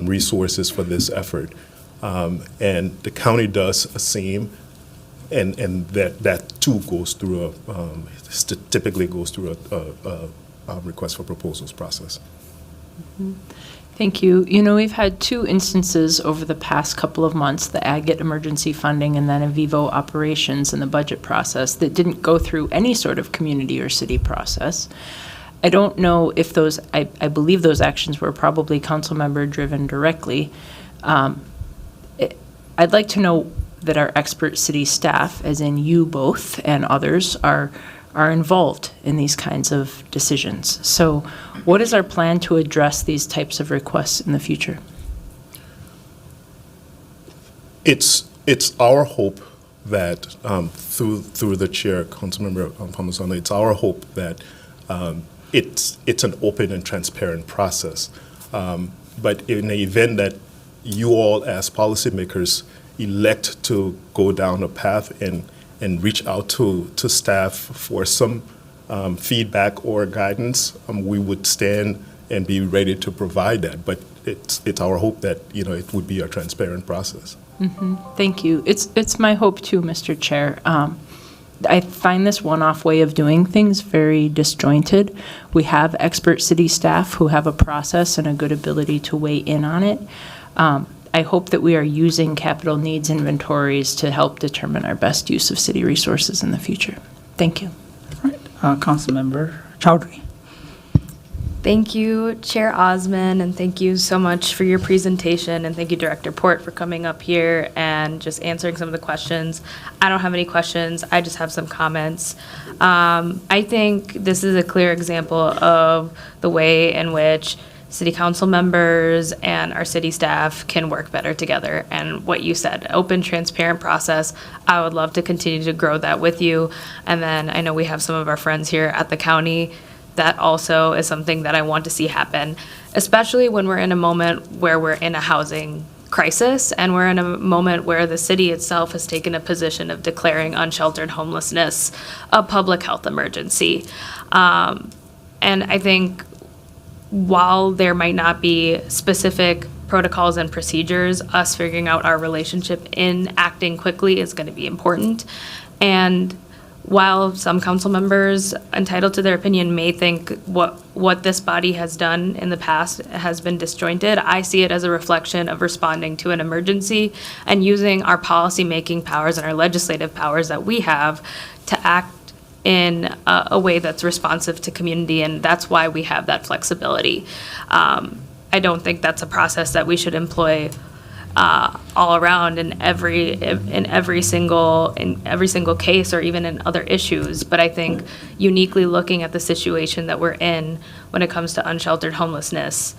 resources for this effort, and the county does the same, and that too goes through typically goes through a request for proposals process. Thank you. We've had two instances over the past couple of months, the Agate emergency funding and then in vivo operations in the budget process, that didn't go through any sort of community or city process. I don't know if those, I believe those actions were probably council member driven directly. I'd like to know that our expert city staff, as in you both and others, are involved in these kinds of decisions. So what is our plan to address these types of requests in the future? It's our hope that through the chair, Councilmember Palmisano, it's our hope that it's an open and transparent process. But in the event that you all as policymakers elect to go down a path and reach out to staff for some feedback or guidance, we would stand and be ready to provide that. But it's our hope that it would be a transparent process. Mm-hmm. Thank you. It's my hope too, Mr. Chair. I find this one-off way of doing things very disjointed. We have expert city staff who have a process and a good ability to weigh in on it. I hope that we are using capital needs inventories to help determine our best use of city resources in the future. Thank you. All right. Councilmember Chowdhury. Thank you, Chair Osman, and thank you so much for your presentation, and thank you, Director Port, for coming up here and just answering some of the questions. I don't have any questions. I just have some comments. I think this is a clear example of the way in which city council members and our city staff can work better together. And what you said, open, transparent process, I would love to continue to grow that with you. And then I know we have some of our friends here at the county. That also is something that I want to see happen, especially when we're in a moment where we're in a housing crisis and we're in a moment where the city itself has taken a position of declaring unsheltered homelessness a public health emergency. And I think while there might not be specific protocols and procedures, us figuring out our relationship in acting quickly is going to be important. And while some council members, entitled to their opinion, may think what this body has done in the past has been disjointed, I see it as a reflection of responding to an emergency and using our policy-making powers and our legislative powers that we have to act in a way that's responsive to community, and that's why we have that flexibility. I don't think that's a process that we should employ all around in every single case, or even in other issues. But I think uniquely looking at the situation that we're in when it comes to unsheltered homelessness,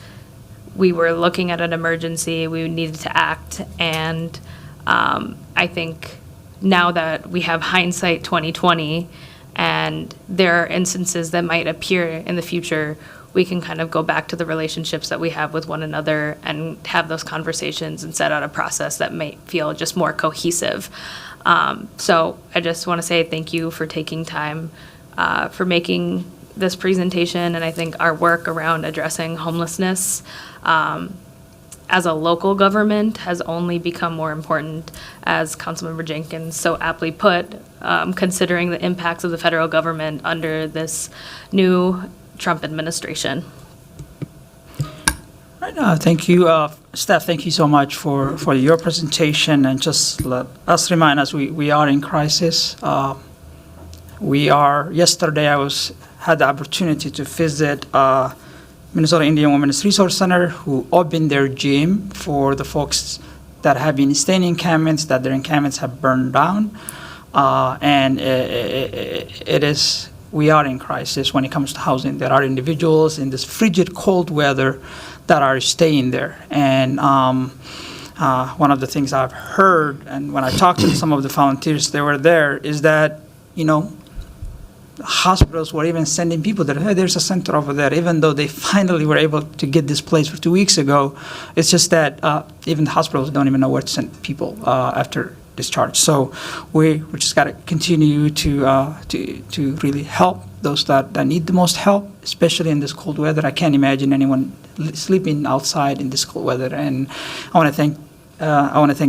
we were looking at an emergency, we needed to act, and I think now that we have hindsight 2020, and there are instances that might appear in the future, we can kind of go back to the relationships that we have with one another and have those conversations and set out a process that might feel just more cohesive. So I just want to say thank you for taking time for making this presentation, and I think our work around addressing homelessness as a local government has only become more important, as Councilmember Jenkins so aptly put, considering the impacts of the federal government under this new Trump administration. Right, thank you, staff. Thank you so much for your presentation, and just let us remind us we are in crisis. Yesterday I had the opportunity to visit Minnesota Indian Women's Resource Center, who opened their gym for the folks that have been staying in encampments, that their encampments have burned down. And we are in crisis when it comes to housing. There are individuals in this frigid cold weather that are staying there. And one of the things I've heard, and when I talked to some of the volunteers that were there, is that, hospitals were even sending people there. Hey, there's a center over there, even though they finally were able to get this place for 2 weeks ago. It's just that even the hospitals don't even know where to send people after discharge. So we just got to continue to really help those that need the most help, especially in this cold weather. I can't imagine anyone sleeping outside in this cold weather. And I want to thank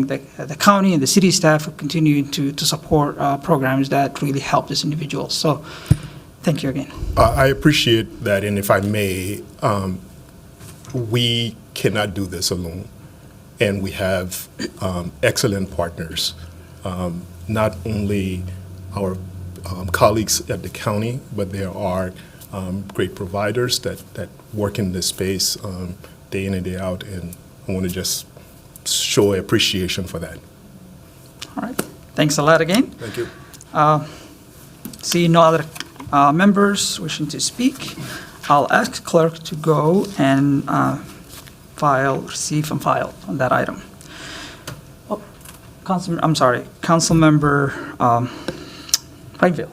the county and the city staff for continuing to support programs that really help these individuals. So thank you again. I appreciate that, and if I may, we cannot do this alone, and we have excellent partners, not only our colleagues at the county, but there are great providers that work in this space day in and day out, and I want to just show appreciation for that. All right. Thanks a lot again. Thank you. See no other members wishing to speak. I'll ask clerk to go and receive and file on that item. Oh, Councilmember Plainville.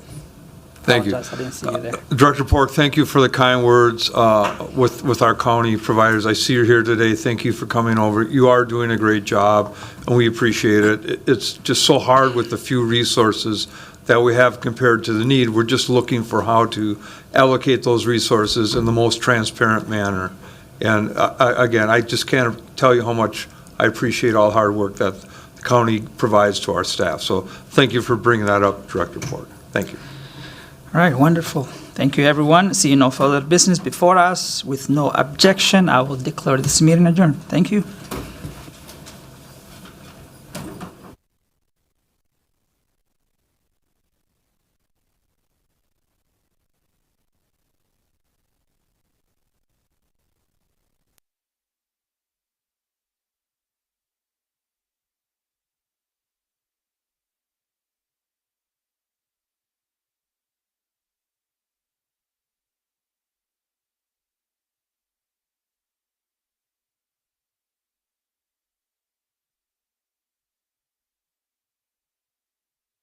Thank you. I didn't see you there. Director Pork, thank you for the kind words with our county providers. I see you're here today. Thank you for coming over. You are doing a great job, and we appreciate it. It's just so hard with the few resources that we have compared to the need. We're just looking for how to allocate those resources in the most transparent manner. And again, I just can't tell you how much I appreciate all the hard work that the county provides to our staff. So thank you for bringing that up, Director Pork. Thank you. All right, wonderful. Thank you, everyone. See no further business before us. With no objection, I will declare this meeting adjourned. Thank you.